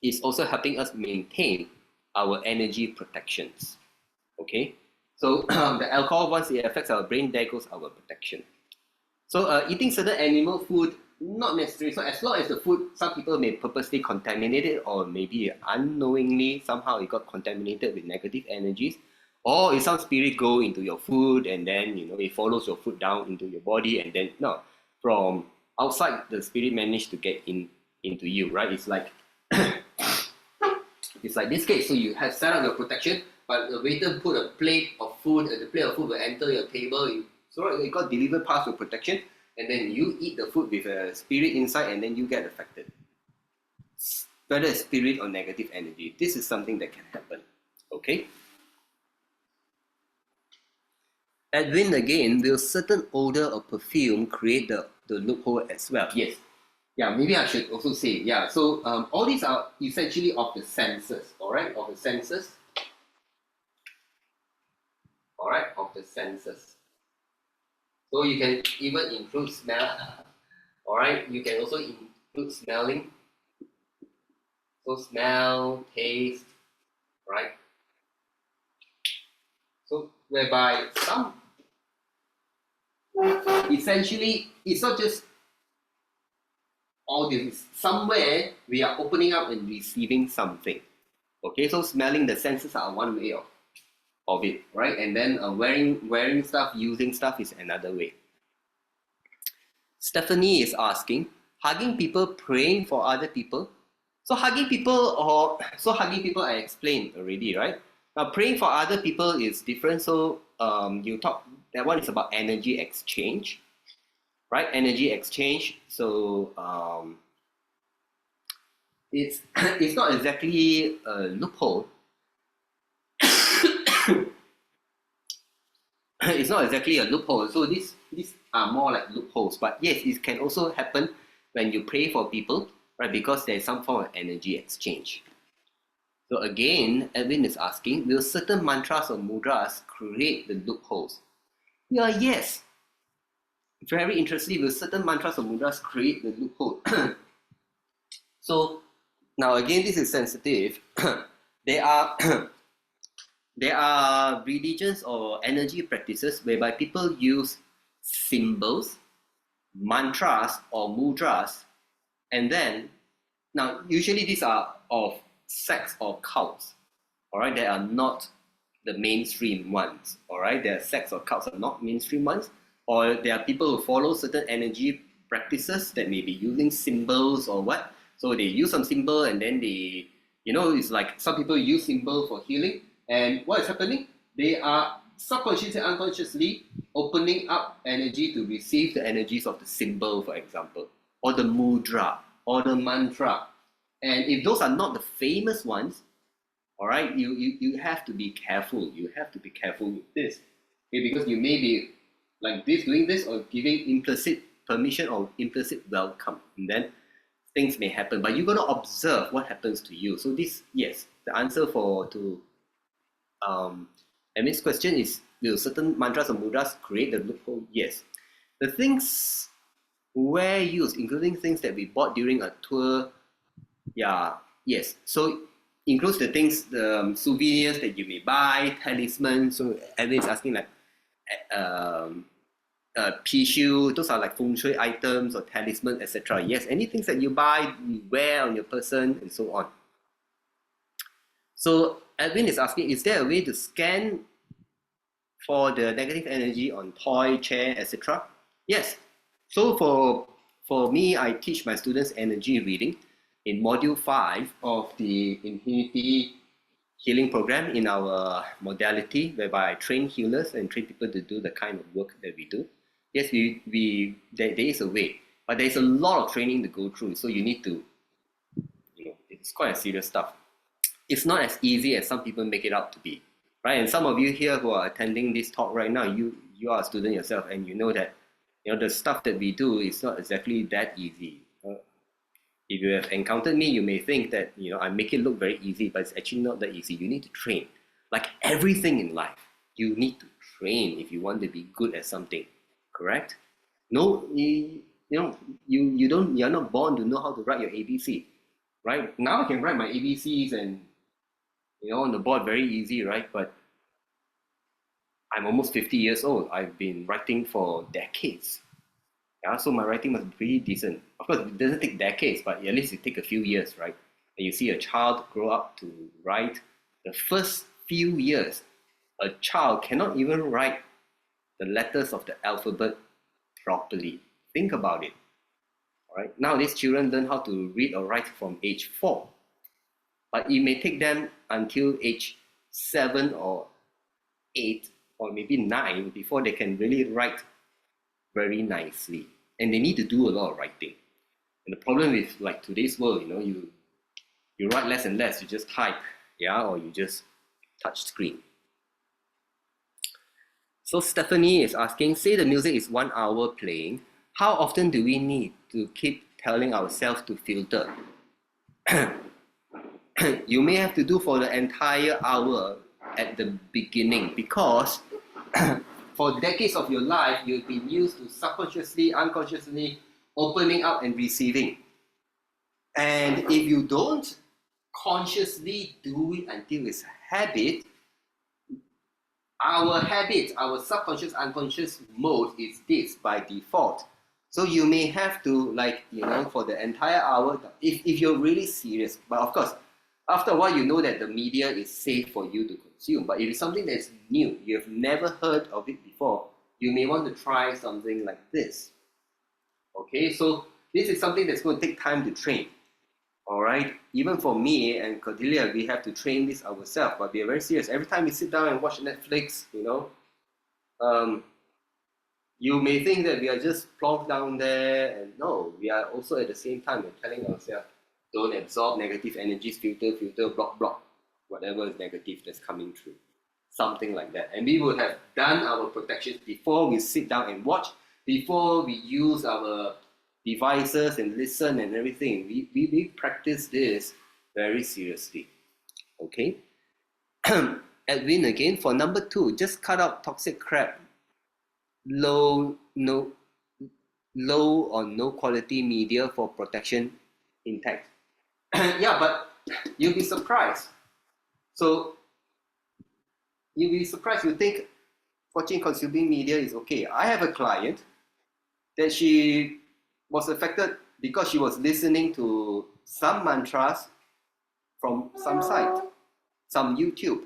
is also helping us maintain our energy protections. Okay, so the alcohol, once it affects our brain, there goes our protection. So eating certain animal food, not necessary. So as long as the food, some people may purposely contaminate it, or maybe unknowingly somehow it got contaminated with negative energies, or if some spirit go into your food and then it follows your food down into your body, and then from outside the spirit managed to get into you, right? It's like it's like this case. So you have set up your protection, but the waiter put a plate of food, and the plate of food will enter your table. So it got delivered past your protection, and then you eat the food with a spirit inside, and then you get affected. Whether it's spirit or negative energy, this is something that can happen. Okay. Edwin again, will certain odor or perfume create the loophole as well? Yes. Yeah, maybe I should also say, yeah. So all these are essentially of the senses, all right, of the senses. All right, of the senses. So you can even include smell. All right, you can also include smelling. So smell, taste, right? So whereby essentially, it's not just all this. Somewhere we are opening up and receiving something. Okay, so smelling, the senses are one way of it, right? And then wearing stuff, using stuff is another way. Stephanie is asking, hugging people, praying for other people. So hugging people I explained already, right? Now praying for other people is different. So that one is about energy exchange, right? Energy exchange. So it's not exactly a loophole. It's not exactly a loophole. So these are more like loopholes. But yes, it can also happen when you pray for people, right? Because there's some form of energy exchange. So again, Edwin is asking, will certain mantras or mudras create the loopholes? Yeah, yes. Very interesting. Will certain mantras or mudras create the loophole? So now again, this is sensitive. There are there are religions or energy practices whereby people use symbols, mantras or mudras, and then now usually these are of sects or cults. All right, they are not the mainstream ones. All right, there are sects or cults are not mainstream ones, or there are people who follow certain energy practices that may be using symbols or what. So they use some symbol, and then they, it's like some people use symbol for healing, and what is happening? They are subconsciously, unconsciously opening up energy to receive the energies of the symbol, for example, or the mudra, or the mantra. And if those are not the famous ones, all right, you have to be careful. You have to be careful with this, okay? Because you may be like this, doing this, or giving implicit permission or implicit welcome, and then things may happen. But you're going to observe what happens to you. So this, yes, the answer to Emmett's question is, will certain mantras or mudras create the loophole? Yes. The things were used, including things that we bought during a tour, yeah, yes. So includes the things, the souvenirs that you may buy, talismans. So everyone's asking like pishu, those are like feng shui items or talisman, etc. Yes, anything that you buy, you wear on your person, and so on. So Edwin is asking, is there a way to scan for the negative energy on toy, chair, etc.? Yes. So for me, I teach my students energy reading in module 5 of the Infinity Healing program in our modality, whereby I train healers and train people to do the kind of work that we do. Yes, there is a way, but there's a lot of training to go through. So you need to, it's quite a serious stuff. It's not as easy as some people make it out to be. right? And some of you here who are attending this talk right now, you are a student yourself, and you know that the stuff that we do is not exactly that easy. If you have encountered me, you may think that I make it look very easy, but it's actually not that easy. You need to train. Like everything in life, you need to train if you want to be good at something. Correct? No, you're not born to know how to write your ABC, right? Now I can write my ABCs and on the board very easy, right? But I'm almost 50 years old. I've been writing for decades. Yeah, so my writing must be pretty decent. Of course, it doesn't take decades, but at least it takes a few years, right? And you see a child grow up to write. The first few years, a child cannot even write the letters of the alphabet properly. Think about it. All right? Nowadays, children learn how to read or write from age 4. But it may take them until age 7 or 8 or maybe 9 before they can really write very nicely. And they need to do a lot of writing. And the problem with like today's world, you write less and less, you just type, yeah, or you just touch screen. So Stephanie is asking, say the music is 1 hour playing, how often do we need to keep telling ourselves to filter? You may have to do for the entire hour at the beginning, because for decades of your life, you've been used to subconsciously, unconsciously opening up and receiving. And if you don't consciously do it until it's a habit, our subconscious, unconscious mode is this by default. So you may have to, for the entire hour, if you're really serious, but of course, after a while, you know that the media is safe for you to consume. But if it's something that's new, you have never heard of it before, you may want to try something like this. Okay, so this is something that's going to take time to train. All right, even for me and Cordelia, we have to train this ourselves, but we are very serious. Every time we sit down and watch Netflix, you may think that we are just plonked down there, and no, we are also at the same time telling ourselves, don't absorb negative energies, filter, block, whatever is negative that's coming through. Something like that. And we would have done our protections before we sit down and watch, before we use our devices and listen and everything. We practice this very seriously. Okay? Edwin again, for number 2, just cut out toxic crap. Low or no quality media for protection intact. Yeah, but you'll be surprised. So you'll be surprised. You think watching consuming media is okay. I have a client that she was affected because she was listening to some mantras from some site, some YouTube.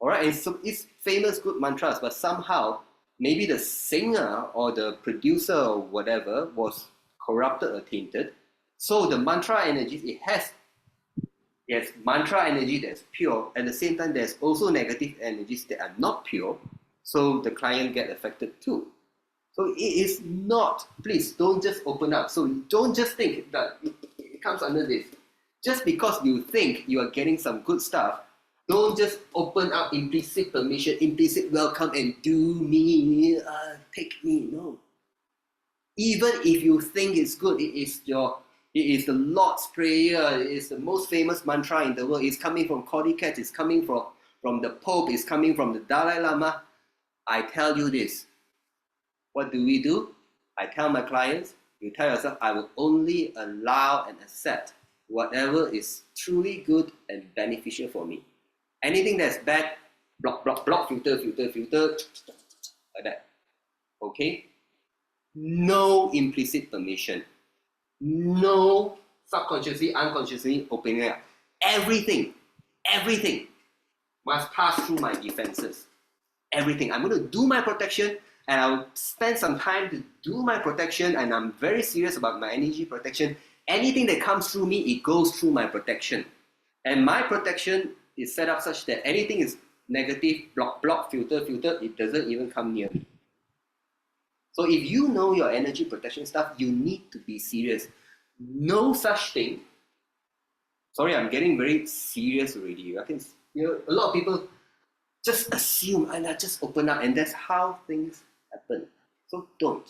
All right, and so it's famous good mantras, but somehow maybe the singer or the producer or whatever was corrupted or tainted. So the mantra energies, it has mantra energy that's pure. At the same time, there's also negative energies that are not pure. So the client get affected too. So it is not, please don't just open up. So don't just think that it comes under this. Just because you think you are getting some good stuff, don't just open up implicit permission, implicit welcome and do me, take me, no. Even if you think it's good, it is the Lord's Prayer, it is the most famous mantra in the world, it's coming from CordyKet, it's coming from the Pope, it's coming from the Dalai Lama. I tell you this, what do? I tell my clients, you tell yourself, I will only allow and accept whatever is truly good and beneficial for me. Anything that's bad, block, filter, like that. Okay? No implicit permission. No subconsciously, unconsciously opening up. Everything must pass through my defenses. Everything. I'm going to do my protection, and I'll spend some time to do my protection, and I'm very serious about my energy protection. Anything that comes through me, it goes through my protection. And my protection is set up such that anything is negative, block, filter, it doesn't even come near me. So if you know your energy protection stuff, you need to be serious. No such thing. Sorry, I'm getting very serious already. I think a lot of people just assume and I just open up, and that's how things happen. So don't.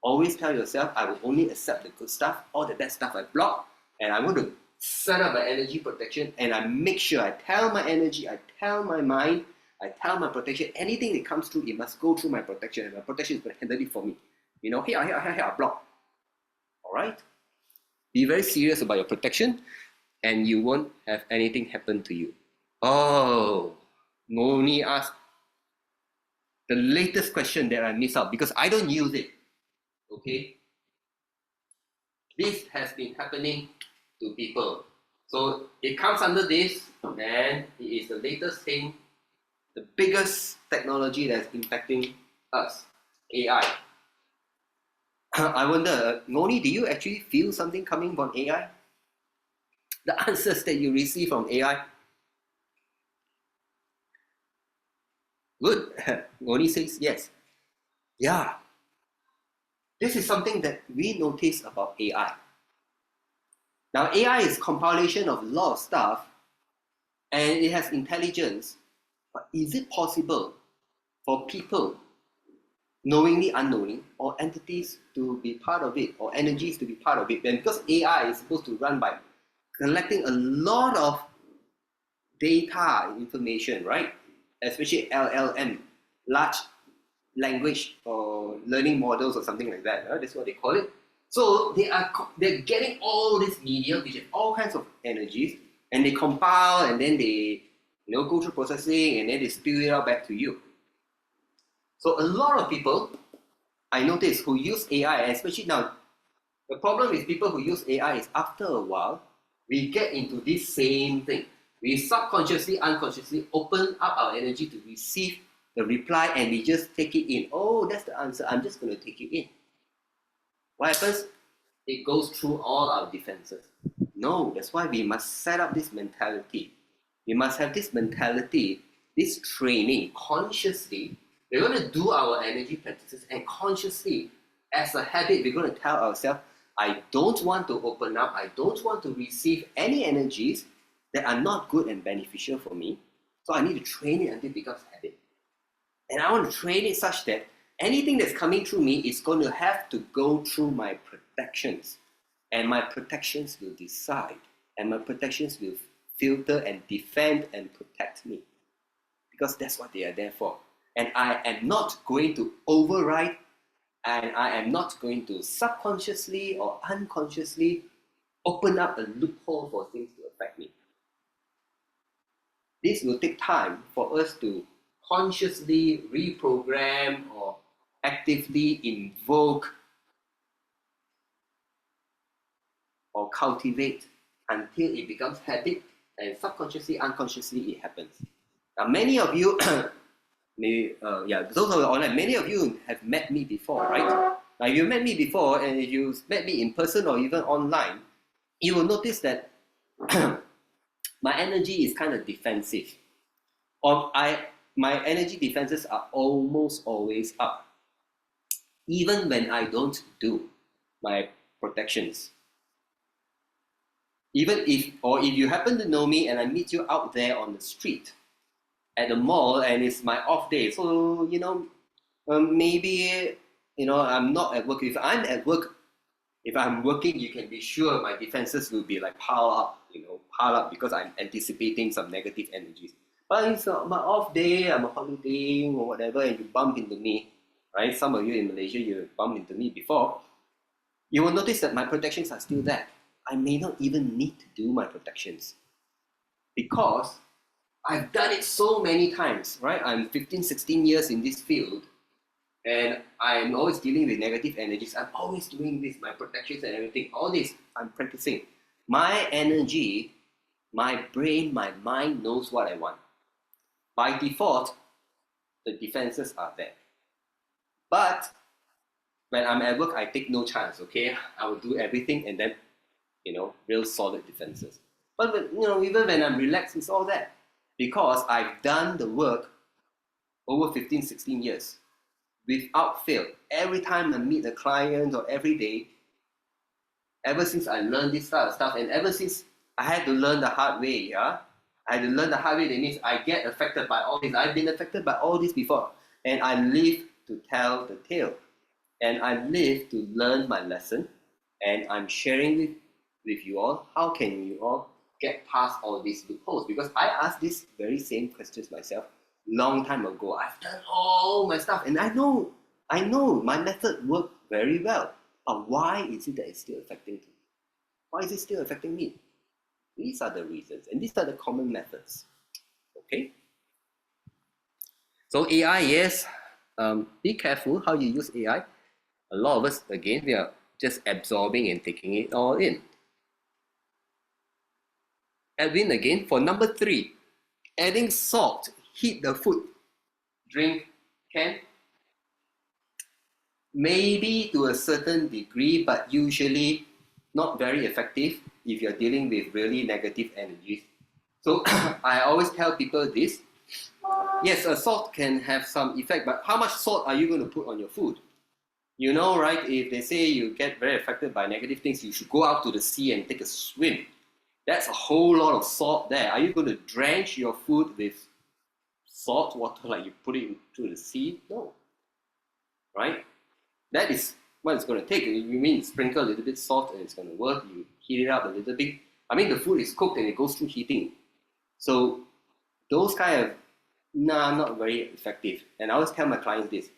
Always tell yourself, I will only accept the good stuff, all the bad stuff I block, and I want to set up an energy protection, and I make sure I tell my energy, I tell my mind, I tell my protection, anything that comes through, it must go through my protection, and my protection is going to handle it for me. You know, here, I block. All right? Be very serious about your protection, and you won't have anything happen to you. Oh, Noni asked the latest question that I missed out because I don't use it. Okay? This has been happening to people. So it comes under this, and it is the latest thing, the biggest technology that's impacting us, AI. I wonder, Noni, do you actually feel something coming from AI? The answers that you receive from AI? Good. Noni says yes. Yeah. This is something that we notice about AI. Now, AI is compilation of a lot of stuff, and it has intelligence, but is it possible for people, knowingly, unknowingly, or entities to be part of it, or energies to be part of it? And because AI is supposed to run by collecting a lot of data information, right? Especially LLM, large language or learning models or something like that. That's what they call it. So they're getting all this media, which is all kinds of energies, and they compile, and then they go through processing, and then they spew it out back to you. So a lot of people I notice who use AI, especially now, the problem with people who use AI is after a while, we get into this same thing. We subconsciously, unconsciously open up our energy to receive the reply, and we just take it in. Oh, that's the answer. I'm just going to take it in. What happens? It goes through all our defenses. No, that's why we must set up this mentality. We must have this mentality, this training consciously. We're going to do our energy practices, and consciously, as a habit, we're going to tell ourselves, I don't want to open up. I don't want to receive any energies that are not good and beneficial for me. So I need to train it until it becomes habit. And I want to train it such that anything that's coming through me is going to have to go through my protections. And my protections will decide. And my protections will filter and defend and protect me. Because that's what they are there for. And I am not going to override, and I am not going to subconsciously or unconsciously open up a loophole for things to affect me. This will take time for us to consciously reprogram or actively invoke or cultivate until it becomes habit, and subconsciously, unconsciously it happens. Now, many of you, those who are online, many of you have met me before, right? Now, if you met me before, and if you met me in person or even online, you will notice that my energy is kind of defensive. My energy defenses are almost always up, even when I don't do my protections. If you happen to know me and I meet you out there on the street, at the mall, and it's my off day, so maybe I'm not at work. If I'm at work, if I'm working, you can be sure my defenses will be like piled up because I'm anticipating some negative energies. But it's my off day, I'm holidaying or whatever, and you bump into me, right? Some of you in Malaysia, you bumped into me before. You will notice that my protections are still there. I may not even need to do my protections because I've done it so many times, right? I'm 15, 16 years in this field, and I'm always dealing with negative energies. I'm always doing this, my protections and everything. All this, I'm practicing. My energy, my brain, my mind knows what I want. By default, the defenses are there. But when I'm at work, I take no chance, okay? I will do everything, and then, real solid defenses. But, even when I'm relaxed, it's all there. Because I've done the work over 15, 16 years without fail. Every time I meet a client or every day, ever since I learned this type of stuff, and ever since I had to learn the hard way, I had to learn the hard way. That means I get affected by all this. I've been affected by all this before. And I live to tell the tale. And I live to learn my lesson. And I'm sharing with you all, how can you all get past all these loopholes? Because I asked these very same questions myself long time ago. I've done all my stuff and I know my method worked very well. But why is it that it's still affecting me? Why is it still affecting me? These are the reasons, and these are the common methods. Okay? So AI, yes, be careful how you use AI. A lot of us, again, we are just absorbing and taking it all in. Edwin again, for number 3, adding salt, heat the food, drink, can? Maybe to a certain degree, but usually not very effective if you're dealing with really negative energies. So I always tell people this. Yes, salt can have some effect, but how much salt are you going to put on your food? You know, right? If they say you get very affected by negative things, you should go out to the sea and take a swim. That's a whole lot of salt there. Are you going to drench your food with salt water like you put it into the sea? No. Right? That is what it's going to take. You mean sprinkle a little bit salt and it's going to work. You heat it up a little bit. I mean, the food is cooked and it goes through heating. So those kind of, not very effective. And I always tell my clients this.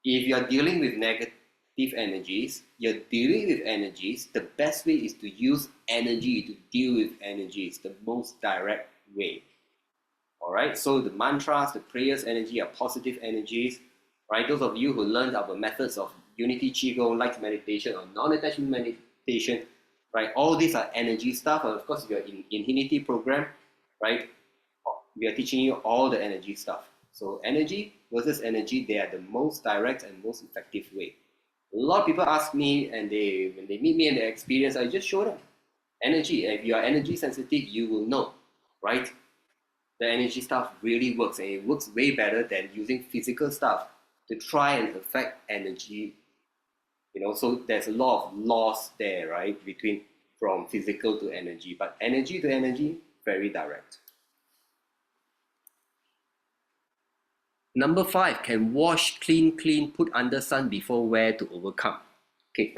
If you're dealing with negative energies, the best way is to use energy to deal with energies, the most direct way. All right, so the mantras, the prayers energy are positive energies, right? Those of you who learned our methods of unity qigong, light meditation, or non-attachment meditation, right? All these are energy stuff. And of course, if you're in Infinity program, right? We are teaching you all the energy stuff. So energy versus energy, they are the most direct and most effective way. A lot of people ask me, and when they meet me and they experience, I just show them energy. If you are energy sensitive, you will know, right? The energy stuff really works, and it works way better than using physical stuff to try and affect energy. You know, so there's a lot of loss there, right? From physical to energy, but energy to energy, very direct. Number 5, can wash, clean, put under sun before wear to overcome. Okay,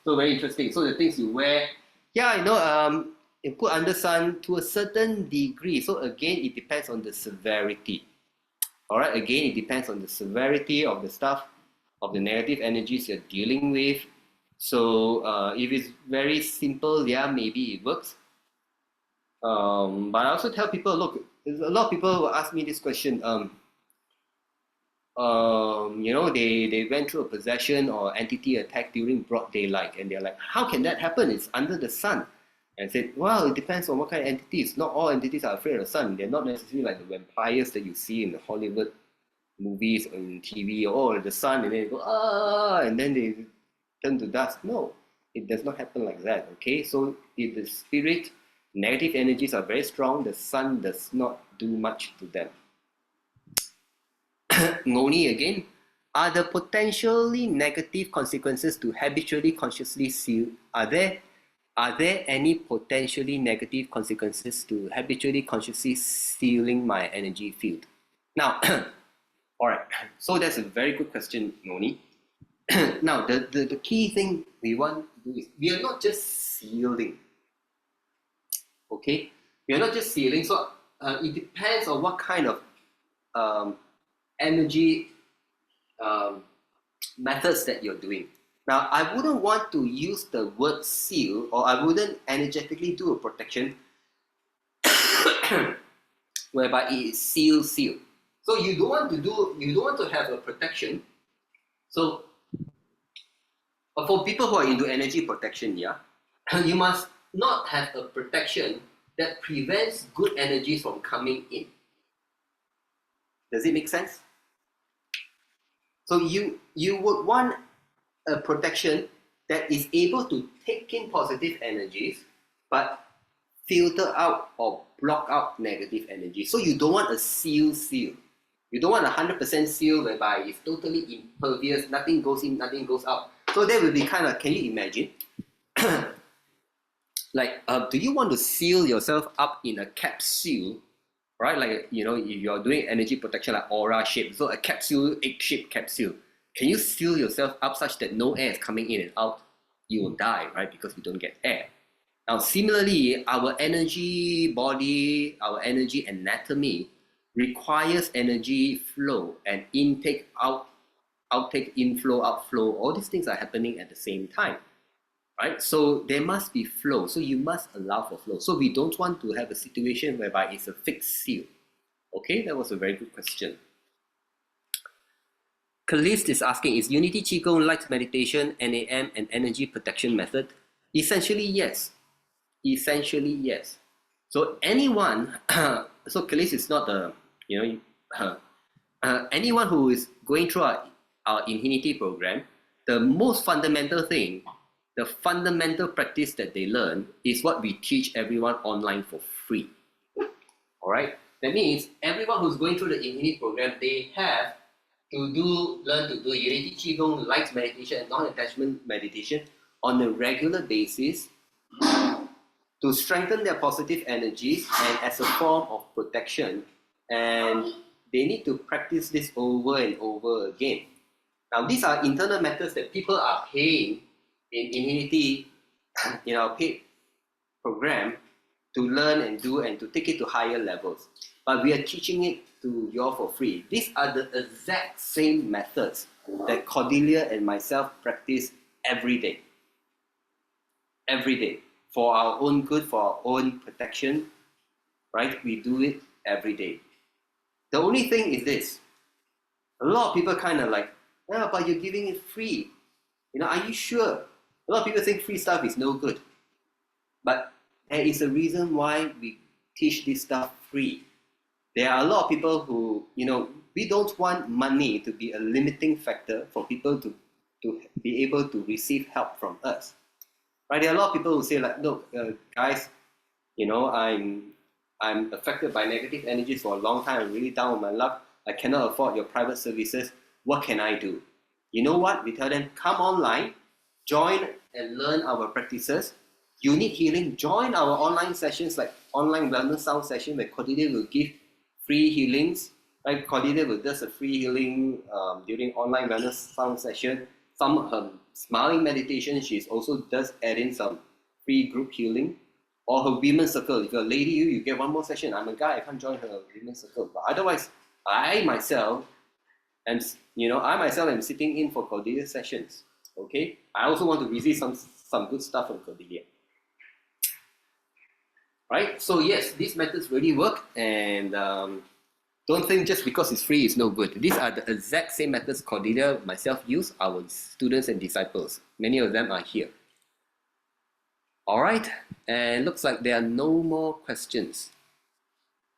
so very interesting. So the things you wear, you put under sun to a certain degree. So again, it depends on the severity. All right, again, it depends on the severity of the stuff, of the negative energies you're dealing with. So if it's very simple, yeah, maybe it works. But I also tell people, look, a lot of people will ask me this question. They went through a possession or entity attack during broad daylight, and they're like, how can that happen? It's under the sun. And I said, well, it depends on what kind of entities. Not all entities are afraid of the sun. They're not necessarily like the vampires that you see in the Hollywood movies or on TV, or the sun, and then they go, and then they turn to dust. No, it does not happen like that, okay? So if the spirit, negative energies are very strong, the sun does not do much to them. Ngoni again, are the potentially negative consequences to habitually consciously seal? Are there any potentially negative consequences to habitually consciously sealing my energy field? Now, all right, so that's a very good question, Ngoni. Now, the key thing we want to do is, we are not just sealing, okay? We are not just sealing, so it depends on what kind of energy methods that you're doing. Now, I wouldn't want to use the word seal, or I wouldn't energetically do a protection whereby it is seal. So you don't want to have a protection. So for people who are into energy protection, yeah, you must not have a protection that prevents good energies from coming in. Does it make sense? So you would want a protection that is able to take in positive energies, but filter out or block out negative energy. So you don't want a seal. You don't want 100% seal whereby it's totally impervious, nothing goes in, nothing goes out. So that will be kind of, can you imagine? Like, do you want to seal yourself up in a capsule, right? Like, you know, if you're doing energy protection like aura shape, so a capsule, egg-shaped capsule, can you seal yourself up such that no air is coming in and out? You will die, right? Because you don't get air. Now, similarly, our energy body, our energy anatomy requires energy flow and intake, outtake, inflow, outflow. All these things are happening at the same time, right? So there must be flow. So you must allow for flow. So we don't want to have a situation whereby it's a fixed seal. Okay, that was a very good question. Calist is asking, is Unity Qigong light meditation, NAM, and energy protection method? Essentially, yes. Essentially, yes. So anyone, so Calist is not a, you know, anyone who is going through our Infinity program, the most fundamental thing, the fundamental practice that they learn is what we teach everyone online for free. All right? That means everyone who's going through the Infinity program, they have to learn to do Unity Qigong, light meditation, and non-attachment meditation on a regular basis to strengthen their positive energies and as a form of protection. And they need to practice this over and over again. Now, these are internal methods that people are paying in Infinity, in our paid program, to learn and do and to take it to higher levels. But we are teaching it to you all for free. These are the exact same methods that Cordelia and myself practice every day. Every day. For our own good, for our own protection, right? We do it every day. The only thing is this. A lot of people kind of like, yeah, but you're giving it free. You know, are you sure? A lot of people think free stuff is no good. But there is a reason why we teach this stuff free. There are a lot of people who, you know, we don't want money to be a limiting factor for people to be able to receive help from us. Right? There are a lot of people who say like, look, guys, you know, I'm affected by negative energies for a long time. I'm really down on my luck. I cannot afford your private services. What can I do? You know what? We tell them, come online, join and learn our practices. You need healing, join our online sessions like online wellness sound session where Cordelia will give free healings. Right? Cordelia will do a free healing during online wellness sound session. Some smiling meditation, she also does add in some free group healing. Or her women's circle. If you're a lady, you get one more session. I'm a guy, I can't join her women's circle. But otherwise, I myself am sitting in for Cordelia's sessions. Okay? I also want to receive some good stuff from Cordelia. Right? So yes, these methods really work, and don't think just because it's free it's no good. These are the exact same methods Cordelia, myself use, our students and disciples. Many of them are here. All right, and looks like there are no more questions.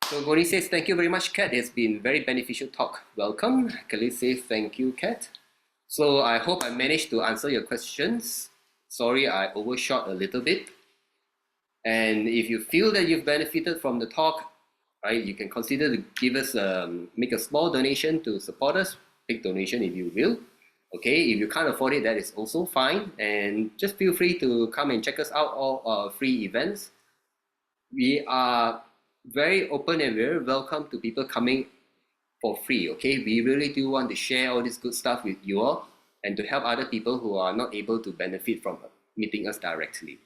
So Gori says, thank you very much, Kat. It's been very beneficial talk. Welcome. Khalid says, thank you, Kat. So I hope I managed to answer your questions. Sorry, I overshot a little bit. And if you feel that you've benefited from the talk, right, you can consider to give us, make a small donation to support us. Big donation if you will. Okay, if you can't afford it, that is also fine. And just feel free to come and check us out, all our free events. We are very open and very welcome to people coming for free, okay? We really do want to share all this good stuff with you all and to help other people who are not able to benefit from meeting us directly.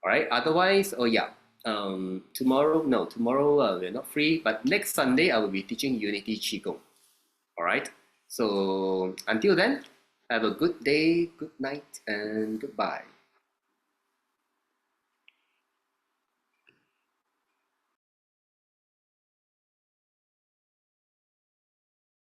All right, otherwise, tomorrow we're not free, but next Sunday I will be teaching Unity Qigong. All right, so until then, have a good day, good night, and goodbye.